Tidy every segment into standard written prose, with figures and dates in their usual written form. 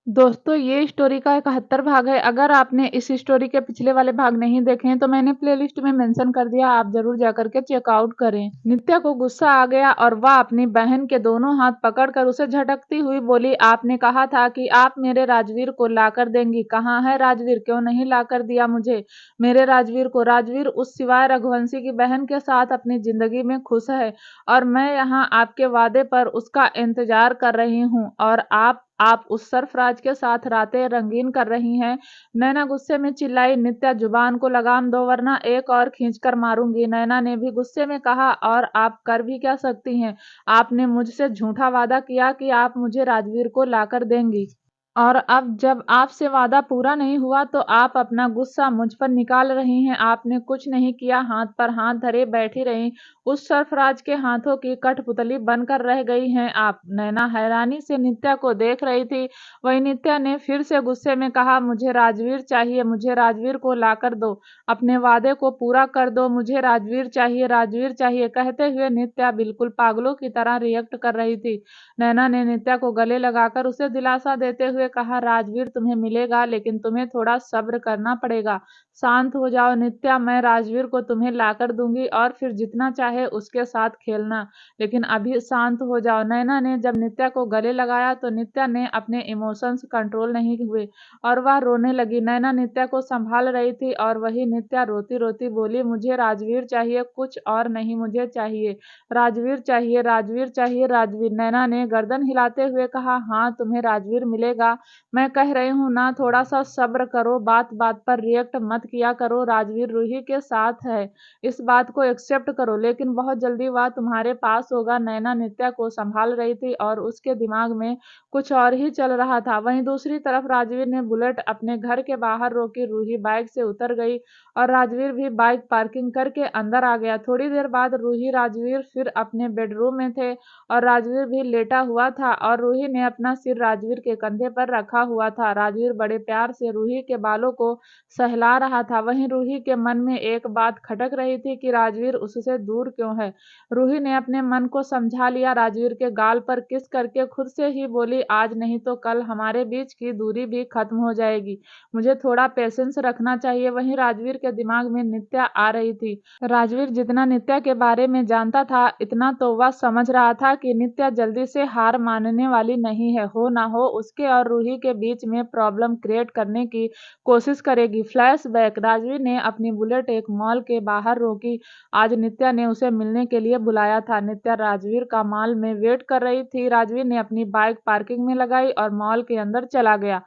दोस्तों, ये स्टोरी का 71 भाग है। अगर आपने इस स्टोरी के पिछले वाले भाग नहीं देखे हैं तो मैंने प्लेलिस्ट में मेंशन कर दिया, आप जरूर जाकर के चेकआउट करें। नित्या को गुस्सा आ गया और वह अपनी बहन के दोनों हाथ पकड़कर उसे झटकती हुई बोली, आपने कहा था कि आप मेरे राजवीर को लाकर देंगी। कहाँ है राजवीर? क्यों नहीं लाकर दिया मुझे मेरे राजवीर को? राजवीर उस सिवाय रघुवंशी की बहन के साथ अपनी जिंदगी में खुश है और मैं यहाँ आपके वादे पर उसका इंतजार कर रही हूँ और आप उस सरफराज के साथ रातें रंगीन कर रही हैं। नैना गुस्से में चिल्लाई, नित्या जुबान को लगाम दो वरना एक और खींचकर मारूंगी। नैना ने भी गुस्से में कहा, और आप कर भी क्या सकती हैं? आपने मुझसे झूठा वादा किया कि आप मुझे राजवीर को लाकर देंगी, और अब जब आपसे वादा पूरा नहीं हुआ तो आप अपना गुस्सा मुझ पर निकाल रही हैं। आपने कुछ नहीं किया, हाथ पर हाथ धरे बैठी रहीं। उस सरफराज के हाथों की कठपुतली बनकर रह गई हैं आप। नैना हैरानी से नित्या को देख रही थी। वही नित्या ने फिर से गुस्से में कहा, मुझे राजवीर चाहिए, मुझे राजवीर को लाकर दो, अपने वादे को पूरा कर दो, मुझे राजवीर चाहिए, राजवीर चाहिए। कहते हुए नित्या बिल्कुल पागलों की तरह रिएक्ट कर रही थी। नैना ने नित्या को गले लगाकर उसे दिलासा देते हुए कहा, राजवीर तुम्हें मिलेगा, लेकिन तुम्हें थोड़ा सब्र करना पड़ेगा। शांत हो जाओ नित्या, मैं राजवीर को तुम्हें लाकर दूंगी और फिर जितना चाहे उसके साथ खेलना, लेकिन अभी शांत हो जाओ। नैना ने जब नित्या को गले लगाया तो नित्या ने अपने इमोशंस कंट्रोल नहीं हुए और वह रोने लगी। नैना नित्या को संभाल रही थी और वही नित्या रोती रोती बोली, मुझे राजवीर चाहिए, कुछ और नहीं मुझे चाहिए, राजवीर चाहिए, राजवीर चाहिए, राजवीर। नैना ने गर्दन हिलाते हुए कहा, हाँ तुम्हें राजवीर मिलेगा, मैं कह रही हूँ ना, थोड़ा सा सब्र करो, बात बात पर रिएक्ट मत किया करो। राजवीर रूही के साथ है, इस बात को एक्सेप्ट करो, लेकिन बहुत जल्दी वह तुम्हारे पास होगा। नैना नित्या को संभाल रही थी और उसके दिमाग में कुछ और ही चल रहा था। वहीं दूसरी तरफ राजवीर ने बुलेट अपने घर के बाहर रोकी। रूही बाइक से उतर गई और राजवीर भी बाइक पार्किंग करके अंदर आ गया। थोड़ी देर बाद रूही राजवीर फिर अपने बेडरूम में थे और राजवीर भी लेटा हुआ था और रूही ने अपना सिर राजवीर के कंधे पर रखा हुआ था। राजवीर बड़े प्यार से रूही के बालों को सहला रहा था। वहीं रूही के मन में एक बात खटक रही थी कि राजवीर उससे दूर क्यों है। रूही ने अपने मन को समझा लिया। राजवीर के गाल पर किस करके खुद से ही बोली, आज नहीं तो कल हमारे बीच की दूरी भी खत्म हो जाएगी, मुझे थोड़ा पेशेंस रखना चाहिए। वहीं राजवीर के दिमाग में नित्या आ रही थी। राजवीर जितना नित्या के बारे में जानता था, इतना तो वह समझ रहा था कि नित्या जल्दी से हार मानने वाली नहीं है। हो ना हो उसके और रूही के बीच में प्रॉब्लम क्रिएट करने की कोशिश करेगी। फ्लैशबैक, राजवीर ने अपनी बुलेट एक मॉल के बाहर रोकी। आज नित्या ने उसे मिलने के लिए बुलाया था। नित्या राजवीर का मॉल में वेट कर रही थी। राजवीर ने अपनी बाइक पार्किंग में लगाई और मॉल के अंदर चला गया।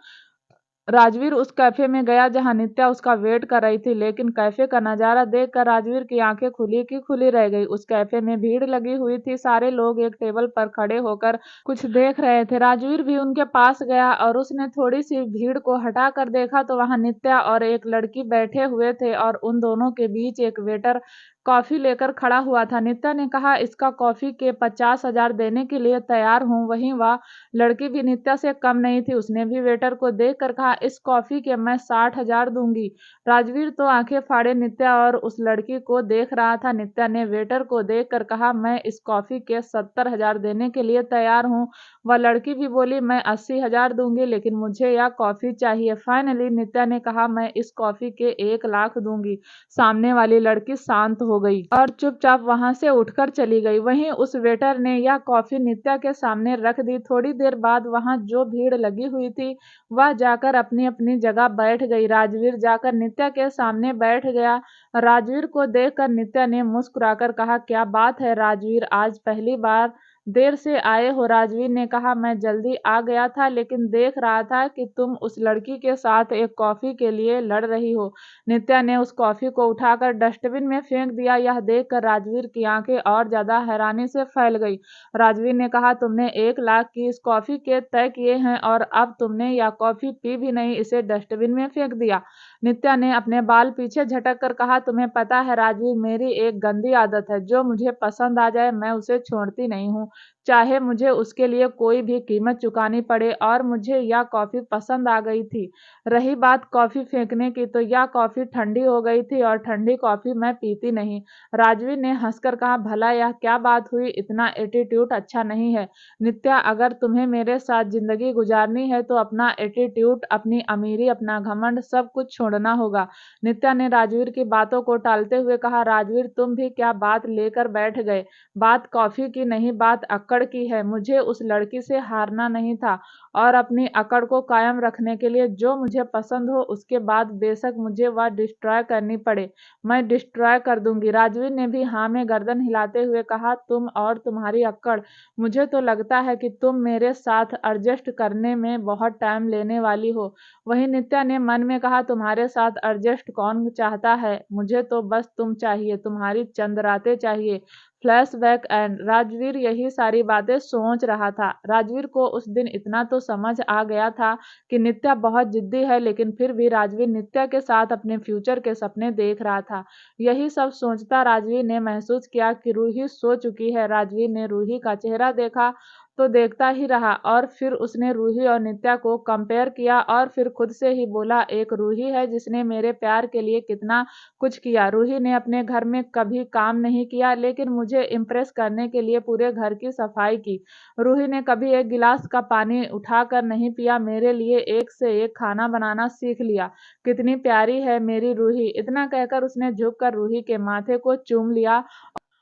राजवीर उस कैफे में गया जहां नित्या उसका वेट कर रही थी, लेकिन कैफे का नजारा देखकर राजवीर की आंखें खुली की खुली रह गई। उस कैफे में भीड़ लगी हुई थी, सारे लोग एक टेबल पर खड़े होकर कुछ देख रहे थे। राजवीर भी उनके पास गया और उसने थोड़ी सी भीड़ को हटा कर देखा तो वहां नित्या और एक लड़की बैठे हुए थे और उन दोनों के बीच एक वेटर कॉफी लेकर खड़ा हुआ था। नित्या ने कहा, इसका कॉफी के 50,000 देने के लिए तैयार हूँ। वहीं वह लड़की भी नित्या से कम नहीं थी, उसने भी वेटर को देख कर कहा, इस कॉफी के मैं 60,000 दूंगी। राजवीर तो आंखें फाड़े नित्या और उस लड़की को देख रहा था। नित्या ने वेटर को देख कर कहा, मैं इस कॉफी के 70,000 देने के लिए तैयार हूँ। वह लड़की भी बोली, मैं 80,000 दूंगी, लेकिन मुझे यह कॉफी चाहिए। फाइनली नित्या ने कहा, मैं इस कॉफी के 1 लाख दूंगी। सामने वाली लड़की शांत हो गई और चुपचाप वहां से उठकर चली गई। वहीं उस वेटर ने यह कॉफी नित्या के सामने रख दी। थोड़ी देर बाद वहां जो भीड़ लगी हुई थी वह जाकर अपनी अपनी जगह बैठ गई। राजवीर जाकर नित्या के सामने बैठ गया। राजवीर को देखकर नित्या ने मुस्कुराकर कहा, क्या बात है राजवीर, आज पहली बार देर से आए हो? राजवीर ने कहा, मैं जल्दी आ गया था, लेकिन देख रहा था कि तुम उस लड़की के साथ एक कॉफी के लिए लड़ रही हो। नित्या ने उस कॉफी को उठाकर डस्टबिन में फेंक दिया। यह देखकर राजवीर की आंखें और ज्यादा हैरानी से फैल गई। राजवीर ने कहा, तुमने 1 लाख की इस कॉफी के तय किए हैं और अब तुमने यह कॉफी पी भी नहीं, इसे डस्टबिन में फेंक दिया। नित्या ने अपने बाल पीछे झटक कर कहा, तुम्हें पता है राजवीर, मेरी एक गंदी आदत है, जो मुझे पसंद आ जाए मैं उसे छोड़ती नहीं हूँ। चाहे मुझे उसके लिए कोई भी कीमत चुकानी पड़े। और मुझे यह कॉफ़ी पसंद आ गई थी। रही बात कॉफ़ी फेंकने की, तो यह कॉफ़ी ठंडी हो गई थी और ठंडी कॉफ़ी मैं पीती नहीं। राजवीर ने हंसकर कहा, भला यह क्या बात हुई? इतना एटीट्यूड अच्छा नहीं है। नित्या, अगर तुम्हें मेरे साथ जिंदगी गुजारनी है तो अपना एटीट्यूड, अपनी अमीरी, अपना घमंड सब कुछ छोड़ना होगा। नित्या ने राजवीर की बातों को टालते हुए कहा, राजवीर तुम भी क्या बात लेकर बैठ गए? बात कॉफी की नहीं, बात अक्कड़ की है। मुझे उस लड़की से हारना नहीं था और अपनी अकड़ को कायम रखने के लिए जो मुझे पसंद हो उसके बाद बेशक मुझे वह डिस्ट्रॉय करनी पड़े, मैं डिस्ट्रॉय कर दूंगी। राजवीर ने भी हाँ में गर्दन हिलाते हुए कहा, तुम और तुम्हारी अक्कड़, मुझे तो लगता है कि तुम मेरे साथ एडजस्ट करने में बहुत टाइम लेने वाली हो। वहीं नित्या ने मन में कहा, तुम्हारे साथ एडजस्ट कौन चाहता है? मुझे तो बस तुम चाहिए, तुम्हारी चंद रातें चाहिए। फ्लैशबैक एंड राजवीर यही सारी बातें सोच रहा था। राजवीर को उस दिन इतना तो समझ आ गया था कि नित्या बहुत जिद्दी है, लेकिन फिर भी राजवीर नित्या के साथ अपने फ्यूचर के सपने देख रहा था। यही सब सोचता राजवीर ने महसूस किया कि रूही सो चुकी है। राजवीर ने रूही का चेहरा देखा तो देखता ही रहा और फिर उसने रूही और नित्या को कंपेयर किया और फिर खुद से ही बोला, एक रूही है जिसने मेरे प्यार के लिए कितना कुछ किया। रूही ने अपने घर में कभी काम नहीं किया, लेकिन मुझे इम्प्रेस करने के लिए पूरे घर की सफाई की। रूही ने कभी एक गिलास का पानी उठाकर नहीं पिया, मेरे लिए एक से एक खाना बनाना सीख लिया। कितनी प्यारी है मेरी रूही। इतना कहकर उसने झुककर रूही के माथे को चूम लिया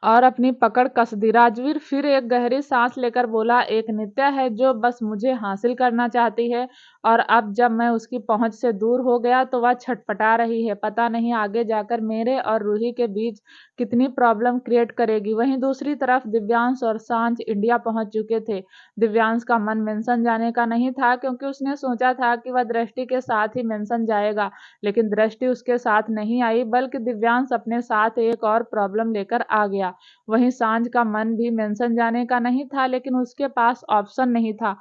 और अपनी पकड़ कस दी। राजवीर फिर एक गहरी सांस लेकर बोला, एक नित्या है जो बस मुझे हासिल करना चाहती है और अब जब मैं उसकी पहुंच से दूर हो गया तो वह छटपटा रही है। पता नहीं आगे जाकर मेरे और रूही के बीच कितनी प्रॉब्लम क्रिएट करेगी। वहीं दूसरी तरफ दिव्यांश और सांझ इंडिया पहुंच चुके थे। दिव्यांश का मन मेंशन जाने का नहीं था, क्योंकि उसने सोचा था कि वह दृष्टि के साथ ही मेंशन जाएगा, लेकिन दृष्टि उसके साथ नहीं आई, बल्कि दिव्यांश अपने साथ एक और प्रॉब्लम लेकर आ गया। वहीं सांझ का मन भी मेंशन जाने का नहीं था, लेकिन उसके पास ऑप्शन नहीं था।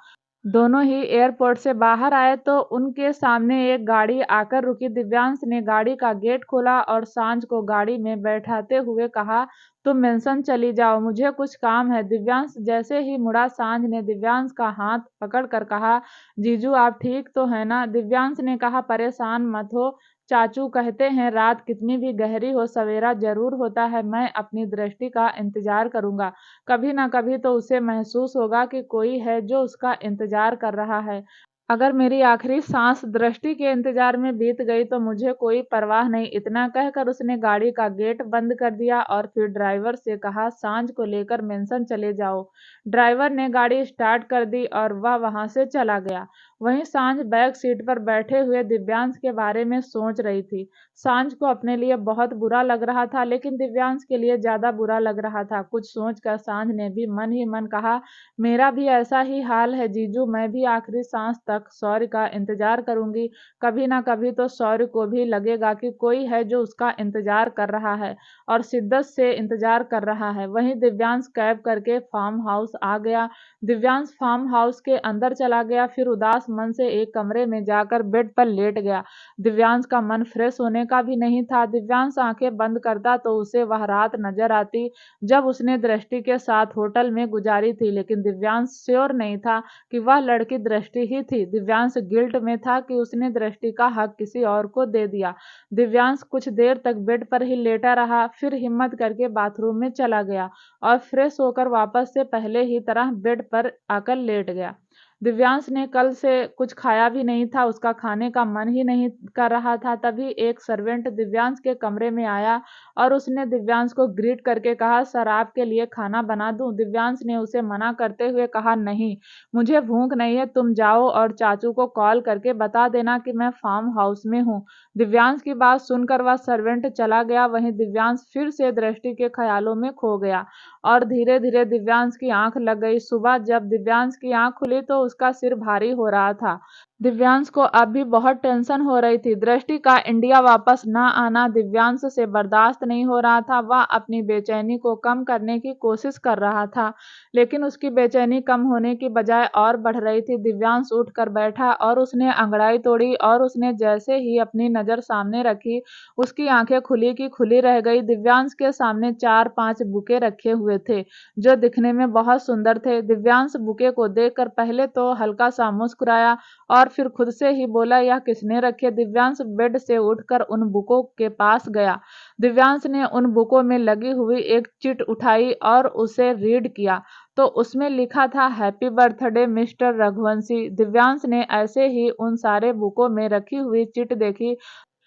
दोनों ही एयरपोर्ट से बाहर आए तो उनके सामने एक गाड़ी आकर रुकी। दिव्यांश ने गाड़ी का गेट खोला और सांझ को गाड़ी में बैठाते हुए कहा, तुम मेंशन चली जाओ, मुझे कुछ काम है। दिव्यांश जैसे ही मुड़ा, सांझ ने दिव्यांश का हाथ पकड़कर कहा, जीजू आप ठीक तो है ना? दिव्यांश ने कहा, परेशान मत हो, चाचू कहते हैं रात कितनी भी गहरी हो सवेरा जरूर होता है। मैं अपनी दृष्टि का इंतजार करूंगा, कभी ना कभी तो उसे महसूस होगा कि कोई है जो उसका इंतजार कर रहा है। अगर मेरी आखिरी सांस दृष्टि के इंतजार में बीत गई तो मुझे कोई परवाह नहीं। इतना कहकर उसने गाड़ी का गेट बंद कर दिया और फिर ड्राइवर से कहा, सांझ को लेकर मेंशन चले जाओ। ड्राइवर ने गाड़ी स्टार्ट कर दी और वह वहां से चला गया। वहीं सांझ बैक सीट पर बैठे हुए दिव्यांश के बारे में सोच रही थी। सांझ को अपने लिए बहुत बुरा लग रहा था, लेकिन दिव्यांश के लिए ज्यादा बुरा लग रहा था। कुछ सोचकर सांझ ने भी मन ही मन कहा, मेरा भी ऐसा ही हाल है जीजू, मैं भी आखिरी सांस तक शौर्य का इंतजार करूंगी। कभी ना कभी तो शौर्य को भी लगेगा कि कोई है जो उसका इंतजार कर रहा है और शिद्दत से इंतजार कर रहा है। वहीं दिव्यांश कैब करके फार्म हाउस आ गया। दिव्यांश फार्म हाउस के अंदर चला गया, फिर उदास मन से एक कमरे में जाकर बेड पर लेट गया। दिव्यांश का मन फ्रेश होने का भी नहीं था। दिव्यांश आंखें बंद करता तो उसे वह रात नजर आती जब उसने दृष्टि के साथ होटल में गुजारी थी, लेकिन दिव्यांश श्योर नहीं था कि वह लड़की दृष्टि ही थी। दिव्यांश गिल्ट में था कि उसने दृष्टि का हक किसी और को दे दिया। दिव्यांश कुछ देर तक बेड पर ही लेटा रहा, फिर हिम्मत करके बाथरूम में चला गया और फ्रेश होकर वापस से पहले ही तरह बेड पर आकर लेट गया। दिव्यांश ने कल से कुछ खाया भी नहीं था, उसका खाने का मन ही नहीं कर रहा था। तभी एक सर्वेंट दिव्यांश के कमरे में आया और उसने दिव्यांश को ग्रीट करके कहा, सर आपके लिए खाना बना दूं? दिव्यांश ने उसे मना करते हुए कहा, नहीं मुझे भूख नहीं है, तुम जाओ और चाचू को कॉल करके बता देना कि मैं फार्म हाउस में हूँ। दिव्यांश की बात सुनकर वह सर्वेंट चला गया। वहीं दिव्यांश फिर से दृष्टि के ख्यालों में खो गया और धीरे धीरे दिव्यांश की आंख लग गई। सुबह जब दिव्यांश की आंख खुली तो उसका सिर भारी हो रहा था। दिव्यांश को अब भी बहुत टेंशन हो रही थी। दृष्टि का इंडिया वापस न आना दिव्यांश से बर्दाश्त नहीं हो रहा था। वह अपनी बेचैनी को कम करने की कोशिश कर रहा था, लेकिन उसकी बेचैनी कम होने की बजाय और बढ़ रही थी। दिव्यांश उठकर बैठा और उसने अंगड़ाई तोड़ी और उसने जैसे ही अपनी नज़र सामने रखी, उसकी आंखें खुली की खुली रह गई। दिव्यांश के सामने 4-5 बुके रखे हुए थे, जो दिखने में बहुत सुंदर थे। दिव्यांश बुके को देखकर पहले तो हल्का सा मुस्कुराया और फिर खुद से ही बोला, यह किसने रखे? दिव्यांश बेड से उठकर उन बुकों के पास गया। दिव्यांश ने उन बुकों में लगी हुई एक चिट उठाई और उसे रीड किया, तो उसमें लिखा था, happy birthday mister Raghuvanshi. Divyansh ने ऐसे ही उन सारे बुकों में रखी हुई चिट देखी,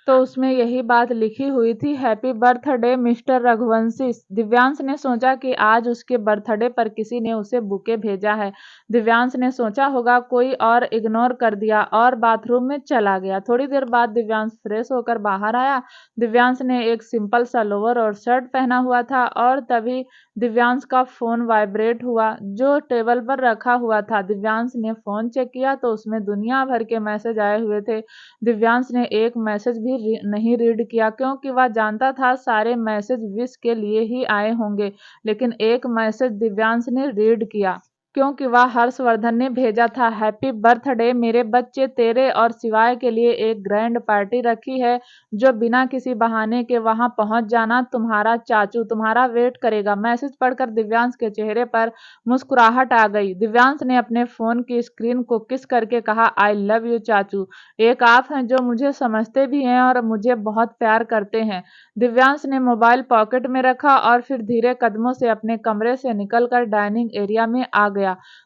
तो उसमें यही बात लिखी हुई थी, happy birthday mister Raghuvanshi. Divyansh ने सोचा कि आज उसके बर्थडे पर किसी ने उसे बुके भेजा है। दिव्यांश ने सोचा होगा कोई और इग्नोर कर दिया और बाथरूम में चला गया। थोड़ी देर बाद दिव्यांश फ्रेश होकर बाहर आया। दिव्यांश ने एक सिंपल सा लोअर और शर्ट पहना हुआ था और तभी दिव्यांश का फोन वाइब्रेट हुआ, जो टेबल पर रखा हुआ था। दिव्यांश ने फोन चेक किया तो उसमें दुनिया भर के मैसेज आए हुए थे। दिव्यांश ने एक मैसेज भी नहीं रीड किया, क्योंकि वह जानता था सारे मैसेज विश के लिए ही आए होंगे, लेकिन एक मैसेज दिव्यांश ने रीड किया, क्योंकि वह हर्षवर्धन ने भेजा था, हैप्पी बर्थडे मेरे बच्चे, तेरे और शिवाय के लिए एक ग्रैंड पार्टी रखी है, जो बिना किसी बहाने के वहां पहुंच जाना, तुम्हारा चाचू तुम्हारा वेट करेगा। मैसेज पढ़कर दिव्यांश के चेहरे पर मुस्कुराहट आ गई। दिव्यांश ने अपने फोन की स्क्रीन को किस करके कहा, आई लव यू चाचू। एक आप हैं जो मुझे समझते भी हैं और मुझे बहुत प्यार करते हैं। दिव्यांश ने मोबाइल पॉकेट में रखा और फिर धीरे कदमों से अपने कमरे से निकलकर डाइनिंग एरिया में आ गया।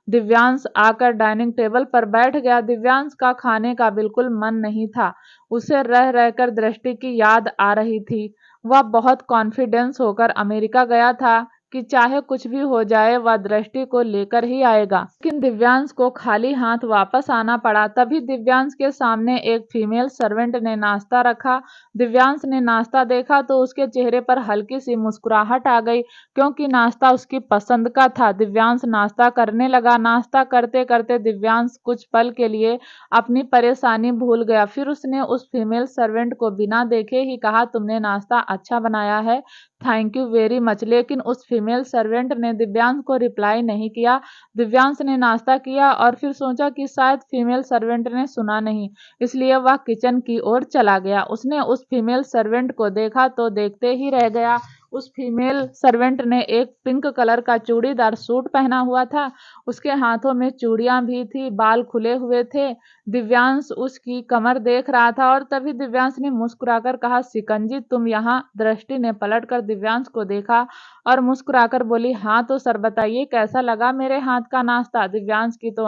दिव्यांश आकर डाइनिंग टेबल पर बैठ गया। दिव्यांश का खाने का बिल्कुल मन नहीं था। उसे रह रहकर दृष्टि की याद आ रही थी। वह बहुत कॉन्फिडेंस होकर अमेरिका गया था कि चाहे कुछ भी हो जाए वह दृष्टि को लेकर ही आएगा, लेकिन दिव्यांश को खाली हाथ वापस आना पड़ा। तभी दिव्यांश के सामने एक फीमेल सर्वेंट ने नाश्ता रखा। दिव्यांश ने नाश्ता देखा तो उसके चेहरे पर हल्की सी मुस्कुराहट आ गई, क्योंकि नाश्ता उसकी पसंद का था। दिव्यांश नाश्ता करने लगा। नाश्ता करते करते दिव्यांश कुछ पल के लिए अपनी परेशानी भूल गया। फिर उसने उस फीमेल सर्वेंट को बिना देखे ही कहा, तुमने नाश्ता अच्छा बनाया है, थैंक यू वेरी मच। लेकिन उस फीमेल सर्वेंट ने दिव्यांश को रिप्लाई नहीं किया। दिव्यांश ने नाश्ता किया और फिर सोचा कि शायद फीमेल सर्वेंट ने सुना नहीं, इसलिए वह किचन की ओर चला गया। उसने उस फीमेल सर्वेंट को देखा तो देखते ही रह गया। उस फीमेल सर्वेंट ने एक पिंक कलर का चूड़ीदार सूट पहना हुआ था। उसके हाथों में चूड़ियां भी थी, बाल खुले हुए थे। दिव्यांश उसकी कमर देख रहा था और तभी दिव्यांश ने मुस्कुराकर कहा, सिकंजी तुम यहाँ? दृष्टि ने पलटकर दिव्यांश को देखा और मुस्कुराकर बोली, हाँ तो सर बताइए कैसा लगा मेरे हाथ का नाश्ता? दिव्यांश की तो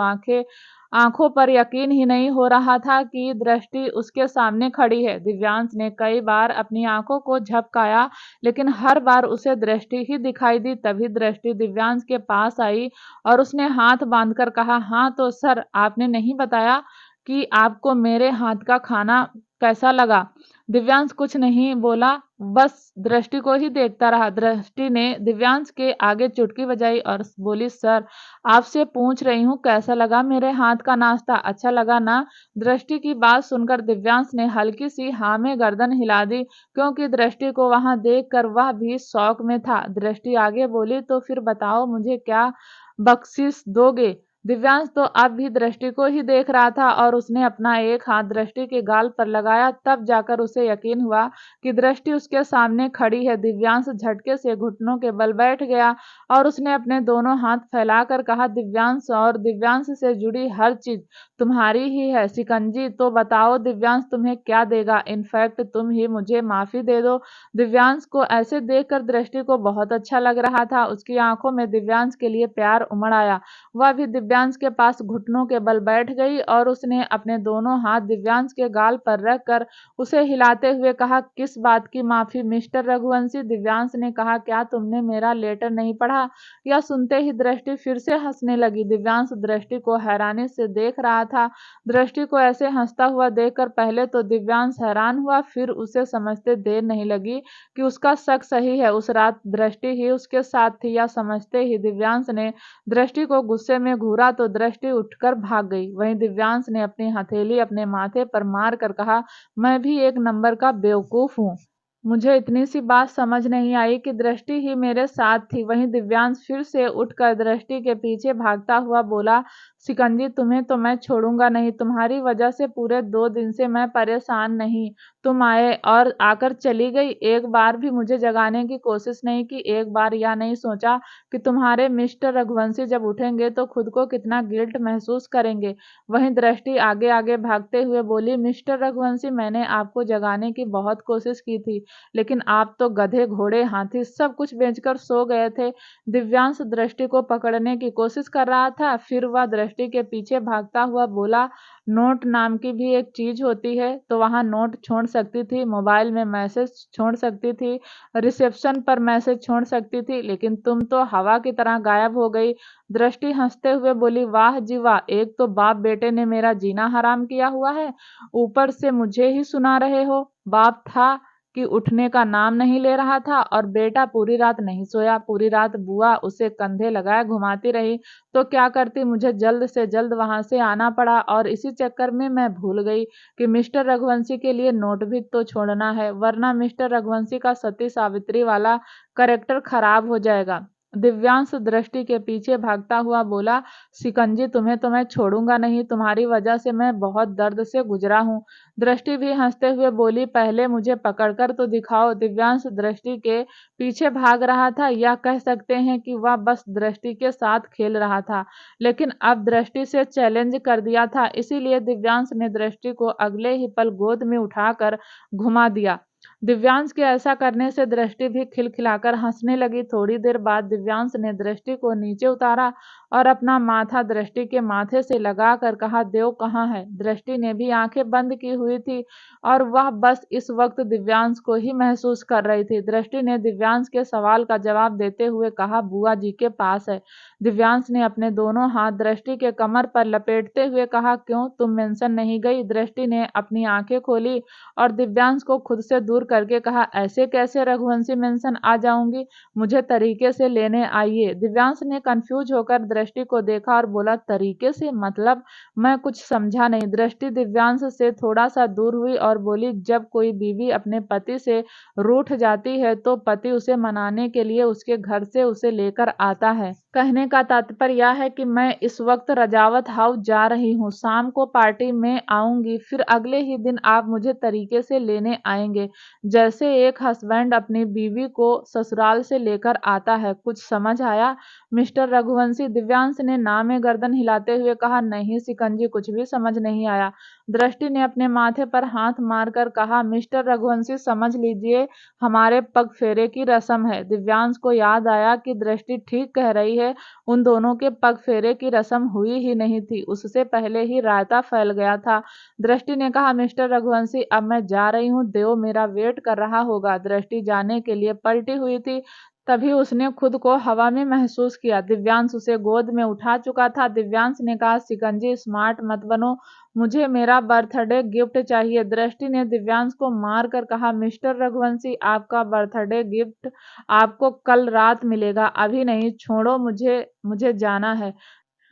आंखों पर यकीन ही नहीं हो रहा था कि दृष्टि उसके सामने खड़ी है। दिव्यांश ने कई बार अपनी आंखों को झपकाया, लेकिन हर बार उसे दृष्टि ही दिखाई दी। तभी दृष्टि दिव्यांश के पास आई और उसने हाथ बांधकर कहा, हाँ तो सर आपने नहीं बताया कि आपको मेरे हाथ का खाना कैसा लगा? दिव्यांश कुछ नहीं बोला, बस दृष्टि को ही देखता रहा। दृष्टि ने दिव्यांश के आगे चुटकी बजाई और बोली, सर आपसे पूछ रही हूँ कैसा लगा मेरे हाथ का नाश्ता, अच्छा लगा ना? दृष्टि की बात सुनकर दिव्यांश ने हल्की सी हाँ में गर्दन हिला दी, क्योंकि दृष्टि को वहां देखकर वह भी शौक में था। दृष्टि आगे बोली, तो फिर बताओ मुझे क्या बख्शिश दोगे? दिव्यांश तो अब भी दृष्टि को ही देख रहा था और उसने अपना एक हाथ दृष्टि के गाल पर लगाया। तब जाकर उसे यकीन हुआ कि दृष्टि उसके सामने खड़ी है। दिव्यांश झटके से घुटनों के बल बैठ गया और उसने अपने दोनों हाथ फैलाकर कहा, दिव्यांश और दिव्यांश से जुड़ी हर चीज तुम्हारी ही है। सिकंजी तो बताओ दिव्यांश तुम्हें क्या देगा? इनफैक्ट तुम ही मुझे माफी दे दो। दिव्यांश को ऐसे देखकर दृष्टि को बहुत अच्छा लग रहा था। उसकी आंखों में दिव्यांश के लिए प्यार उमड़ आया। वह भी दिव्यांश के पास घुटनों के बल बैठ गई और उसने अपने दोनों हाथ दिव्यांश के गाल पर रखकर उसे हिलाते हुए कहा, किस बात की माफी मिस्टर रघुवंशी? दिव्यांश ने कहा, क्या तुमने मेरा लेटर नहीं पढ़ा? यह सुनते ही दृष्टि फिर से हंसने लगी। दिव्यांश दृष्टि को हैरानी से देख रहा था। दृष्टि को ऐसे हंसता हुआ देखकर पहले तो दिव्यांश हैरान हुआ, फिर उसे समझते देर नहीं लगी कि उसका शक सही है। उस रात दृष्टि ही उसके साथ थी, यह समझते ही दिव्यांश ने दृष्टि को गुस्से में घूरा घूरा तो दृष्टि उठकर भाग गई। वहीं दिव्यांश ने अपनी हथेली अपने माथे पर मार कर कहा, मैं भी एक नंबर का बेवकूफ हूँ। मुझे इतनी सी बात समझ नहीं आई कि दृष्टि ही मेरे साथ थी। वहीं दिव्यांश फिर से उठकर दृष्टि के पीछे भागता हुआ बोला, सिकंजी तुम्हें तो मैं छोड़ूंगा नहीं। तुम्हारी वजह से पूरे 2 दिन से मैं परेशान नहीं। तुम आए और आकर चली गई। एक बार भी मुझे जगाने की कोशिश नहीं की। एक बार यह नहीं सोचा कि तुम्हारे मिस्टर रघुवंशी जब उठेंगे तो खुद को कितना गिल्ट महसूस करेंगे। वहीं दृष्टि आगे आगे भागते हुए बोली, मिस्टर रघुवंशी मैंने आपको जगाने की बहुत कोशिश की थी, लेकिन आप तो गधे घोड़े हाथी सब कुछ बेचकर सो गए थे। दिव्यांश दृष्टि को पकड़ने की कोशिश कर रहा था, फिर वह दृष्टि के पीछे भागता हुआ बोला, नोट नाम की भी एक चीज होती है। तो वहां नोट छोड़ सकती थी, मोबाइल में मैसेज छोड़ सकती थी, रिसेप्शन पर मैसेज छोड़ सकती थी, लेकिन तुम तो हवा की तरह गायब हो गई। दृष्टि हंसते हुए बोली, वाह जी वाह, एक तो बाप बेटे ने मेरा जीना हराम किया हुआ है, ऊपर से मुझे ही सुना रहे हो। बाप था कि उठने का नाम नहीं ले रहा था और बेटा पूरी रात नहीं सोया। पूरी रात बुआ उसे कंधे लगाए घुमाती रही, तो क्या करती, मुझे जल्द से जल्द वहां से आना पड़ा और इसी चक्कर में मैं भूल गई कि मिस्टर रघुवंशी के लिए नोट भी तो छोड़ना है, वरना मिस्टर रघुवंशी का सती सावित्री वाला कैरेक्टर खराब हो जाएगा। दिव्यांश दृष्टि के पीछे भागता हुआ बोला, सिकंजी तुम्हें तो मैं छोड़ूंगा नहीं। तुम्हारी वजह से मैं बहुत दर्द से गुजरा हूँ। दृष्टि भी हंसते हुए बोली, पहले मुझे पकड़कर तो दिखाओ। दिव्यांश दृष्टि के पीछे भाग रहा था, या कह सकते हैं कि वह बस दृष्टि के साथ खेल रहा था, लेकिन अब दृष्टि से चैलेंज कर दिया था। इसीलिए दिव्यांश ने दृष्टि को अगले ही पल गोद में उठाकर घुमा दिया। दिव्यांश के ऐसा करने से दृष्टि भी खिलखिलाकर हंसने लगी। थोड़ी देर बाद दिव्यांश ने दृष्टि को नीचे उतारा और अपना माथा दृष्टि के माथे से लगा कर कहा, देव कहाँ है। दृष्टि ने भी आंखें बंद की हुई थी और वह बस इस वक्त दिव्यांश को ही महसूस कर रही थी। दृष्टि ने दिव्यांश के सवाल का जवाब देते हुए कहा, बुआ जी के पास है। दिव्यांश ने अपने दोनों हाथ दृष्टि के कमर पर लपेटते हुए कहा, क्यों, तुम मेंशन नहीं गई। दृष्टि ने अपनी आंखें खोली और दिव्यांश को खुद से दूर करके कहा, ऐसे कैसे रघुवंशी मेंशन आ जाऊंगी, मुझे तरीके से लेने आइए। दिव्यांश ने कंफ्यूज होकर दृष्टि को देखा और बोला, तरीके से मतलब? मैं कुछ समझा नहीं। दृष्टि दिव्यांश से थोड़ा सा दूर हुई और बोली, जब कोई बीवी अपने पति से रूठ जाती है तो पति उसे मनाने के लिए उसके घर से उसे लेकर आता है। कहने का तात्पर्य यह है कि मैं इस वक्त रजावत हाउस जा रही हूँ, शाम को पार्टी में आऊंगी, फिर अगले ही दिन आप मुझे तरीके से लेने आएंगे, जैसे एक हस्बैंड अपनी बीवी को ससुराल से लेकर आता है। कुछ समझ आया मिस्टर रघुवंशी? दिव्यांश ने ना में गर्दन हिलाते हुए कहा, नहीं सिकंजी, कुछ भी समझ नहीं आया। दृष्टि ने अपने माथे पर हाथ मारकर कहा, मिस्टर रघुवंशी समझ लीजिए, हमारे पग फेरे की रस्म है। दिव्यांश को याद आया कि दृष्टि ठीक कह रही है, उन दोनों के पग फेरे की रस्म हुई ही नहीं थी, उससे पहले ही रायता फैल गया था। दृष्टि ने कहा, मिस्टर रघुवंशी अब मैं जा रही हूँ, देव मेरा वेट कर रहा होगा। दृष्टि जाने के लिए पलटी हुई थी, तभी उसने खुद को हवा में महसूस किया। दिव्यांश उसे गोद में उठा चुका था। दिव्यांश ने कहा, सिकंजी स्मार्ट मत बनो, मुझे मेरा बर्थडे गिफ्ट चाहिए। दृष्टि ने दिव्यांश को मार कर कहा, मिस्टर रघुवंशी आपका बर्थडे गिफ्ट आपको कल रात मिलेगा, अभी नहीं, छोड़ो मुझे, मुझे जाना है,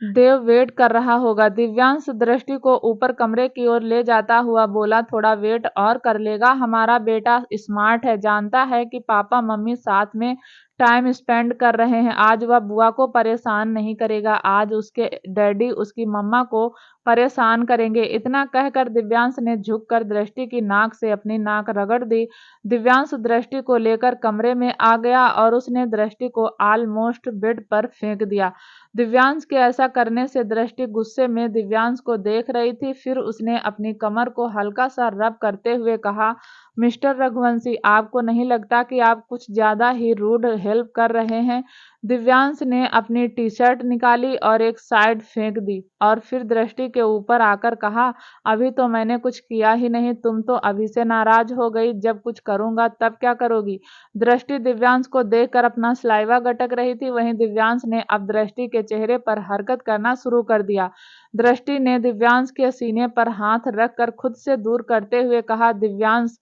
देव वेट कर रहा होगा। दिव्यांश दृष्टि को ऊपर कमरे की ओर ले जाता हुआ बोला, थोड़ा वेट और कर लेगा, हमारा बेटा स्मार्ट है, जानता है कि पापा मम्मी साथ में टाइम स्पेंड कर रहे हैं। आज वह बुआ को परेशान नहीं करेगा, आज उसके डैडी उसकी मम्मा को परेशान करेंगे। इतना कहकर दिव्यांश ने झुककर दृष्टि की नाक से अपनी नाक रगड़ दी। दिव्यांश दृष्टि को लेकर कमरे में आ गया और उसने दृष्टि को ऑलमोस्ट बेड पर फेंक दिया। दिव्यांश के ऐसा करने से दृष्टि गुस्से में दिव्यांश को देख रही थी। फिर उसने अपनी कमर को हल्का सा रब करते हुए कहा, मिस्टर रघुवंशी आपको नहीं लगता कि आप कुछ ज्यादा ही रूड हेल्प कर रहे हैं? दिव्यांश ने अपनी टी शर्ट निकाली और एक साइड फेंक दी और फिर दृष्टि के ऊपर आकर कहा, अभी तो मैंने कुछ किया ही नहीं, तुम तो अभी से नाराज हो गई, जब कुछ करूंगा तब क्या करोगी? दृष्टि दिव्यांश को देखकर अपना सलाइवा गटक रही थी। वहीं दिव्यांश ने अब दृष्टि के चेहरे पर हरकत करना शुरू कर दिया। दृष्टि ने दिव्यांश के सीने पर हाथ रखकर खुद से दूर करते हुए कहा, दिव्यांश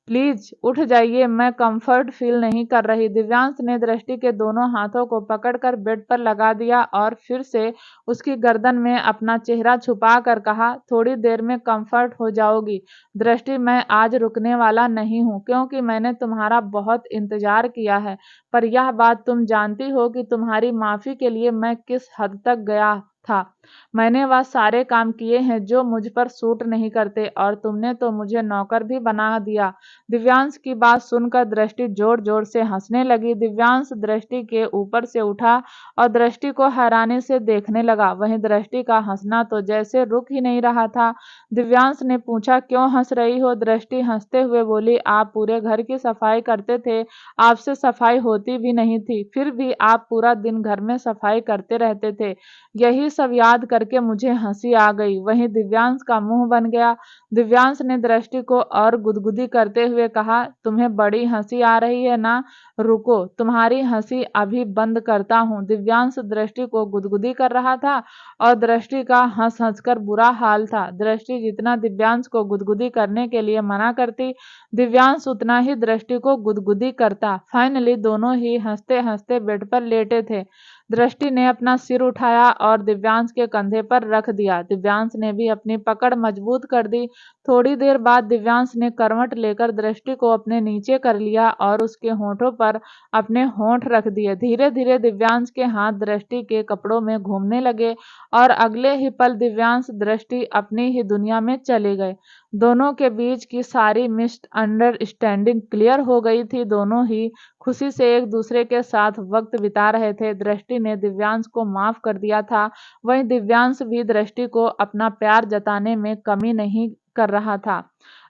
प्लीज उठ जाइए, मैं कंफर्ट फील नहीं कर रही। दिव्यांश ने दृष्टि के दोनों हाथों को पकड़कर बेड पर लगा दिया और फिर से उसकी गर्दन में अपना चेहरा छुपा कर कहा, थोड़ी देर में कंफर्ट हो जाओगी। दृष्टि, मैं आज रुकने वाला नहीं हूँ, क्योंकि मैंने तुम्हारा बहुत इंतजार किया है। पर यह बात तुम जानती हो कि तुम्हारी माफी के लिए मैं किस हद तक गया था। मैंने वह सारे काम किए हैं जो मुझ पर सूट नहीं करते, और तुमने तो मुझे नौकर भी बना दिया। दिव्यांश की बात सुनकर दृष्टि जोर जोर से हंसने लगी। दिव्यांश दृष्टि के ऊपर से उठा और दृष्टि को हैरानी से देखने लगा। वहीं दृष्टि का हंसना तो जैसे रुक ही नहीं रहा था। दिव्यांश ने पूछा, क्यों हंस रही हो? दृष्टि हंसते हुए बोली, आप पूरे घर की सफाई करते थे, आपसे सफाई होती भी नहीं थी, फिर भी आप पूरा दिन घर में सफाई करते रहते थे। यही सब याद करके मुझे हंसी आ गई। वहीं दिव्यांश का मुंह बन गया। दिव्यांश ने दृष्टि को और गुदगुदी करते हुए कहा, तुम्हें बड़ी हंसी आ रही है ना? रुको, तुम्हारी हंसी अभी बंद करता हूँ। दिव्यांश दृष्टि को गुदगुदी कर रहा था और दृष्टि का हंस हंस कर बुरा हाल था। दृष्टि जितना दिव्यांश को गुदगुदी करने के लिए मना करती, दिव्यांश उतना ही दृष्टि को गुदगुदी करता। फाइनली दोनों ही हंसते हंसते बेड पर लेटे थे। दृष्टि ने अपना सिर उठाया और दिव्यांश के कंधे पर रख दिया। दिव्यांश ने भी अपनी पकड़ मजबूत कर दी। थोड़ी देर बाद दिव्यांश ने करवट लेकर दृष्टि को अपने नीचे कर लिया और उसके होठों पर अपने होंठ रख दिए। धीरे धीरे दिव्यांश के हाथ दृष्टि के कपड़ों में घूमने लगे और अगले ही पल दिव्यांश दृष्टि अपनी ही दुनिया में चले गए। दोनों के बीच की सारी मिसअंडरस्टैंडिंग क्लियर हो गई थी। दोनों ही खुशी से एक दूसरे के साथ वक्त बिता रहे थे। दृष्टि ने दिव्यांश को माफ कर दिया था, वहीं दिव्यांश भी दृष्टि को अपना प्यार जताने में कमी नहीं कर रहा था।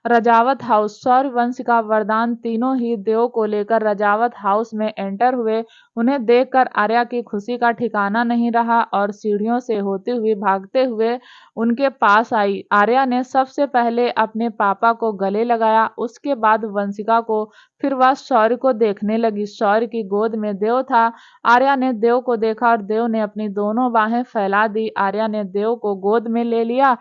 रजावत हाउस। सौरवंशिका वरदान तीनों ही देव को लेकर रजावत हाउस में एंटर हुए। उन्हें देखकर आर्या की खुशी का ठिकाना नहीं रहा और सीढ़ियों से होती हुई भागते हुए उनके पास आई। आर्या ने सबसे पहले अपने पापा को गले लगाया, उसके बाद वंशिका को, फिर वह शौर्य को देखने लगी। शौर्य की गोद में देव था। आर्या ने देव को देखा और देव ने अपनी दोनों बाहें फैला दी। आर्या ने देव को गोद में ले लिया।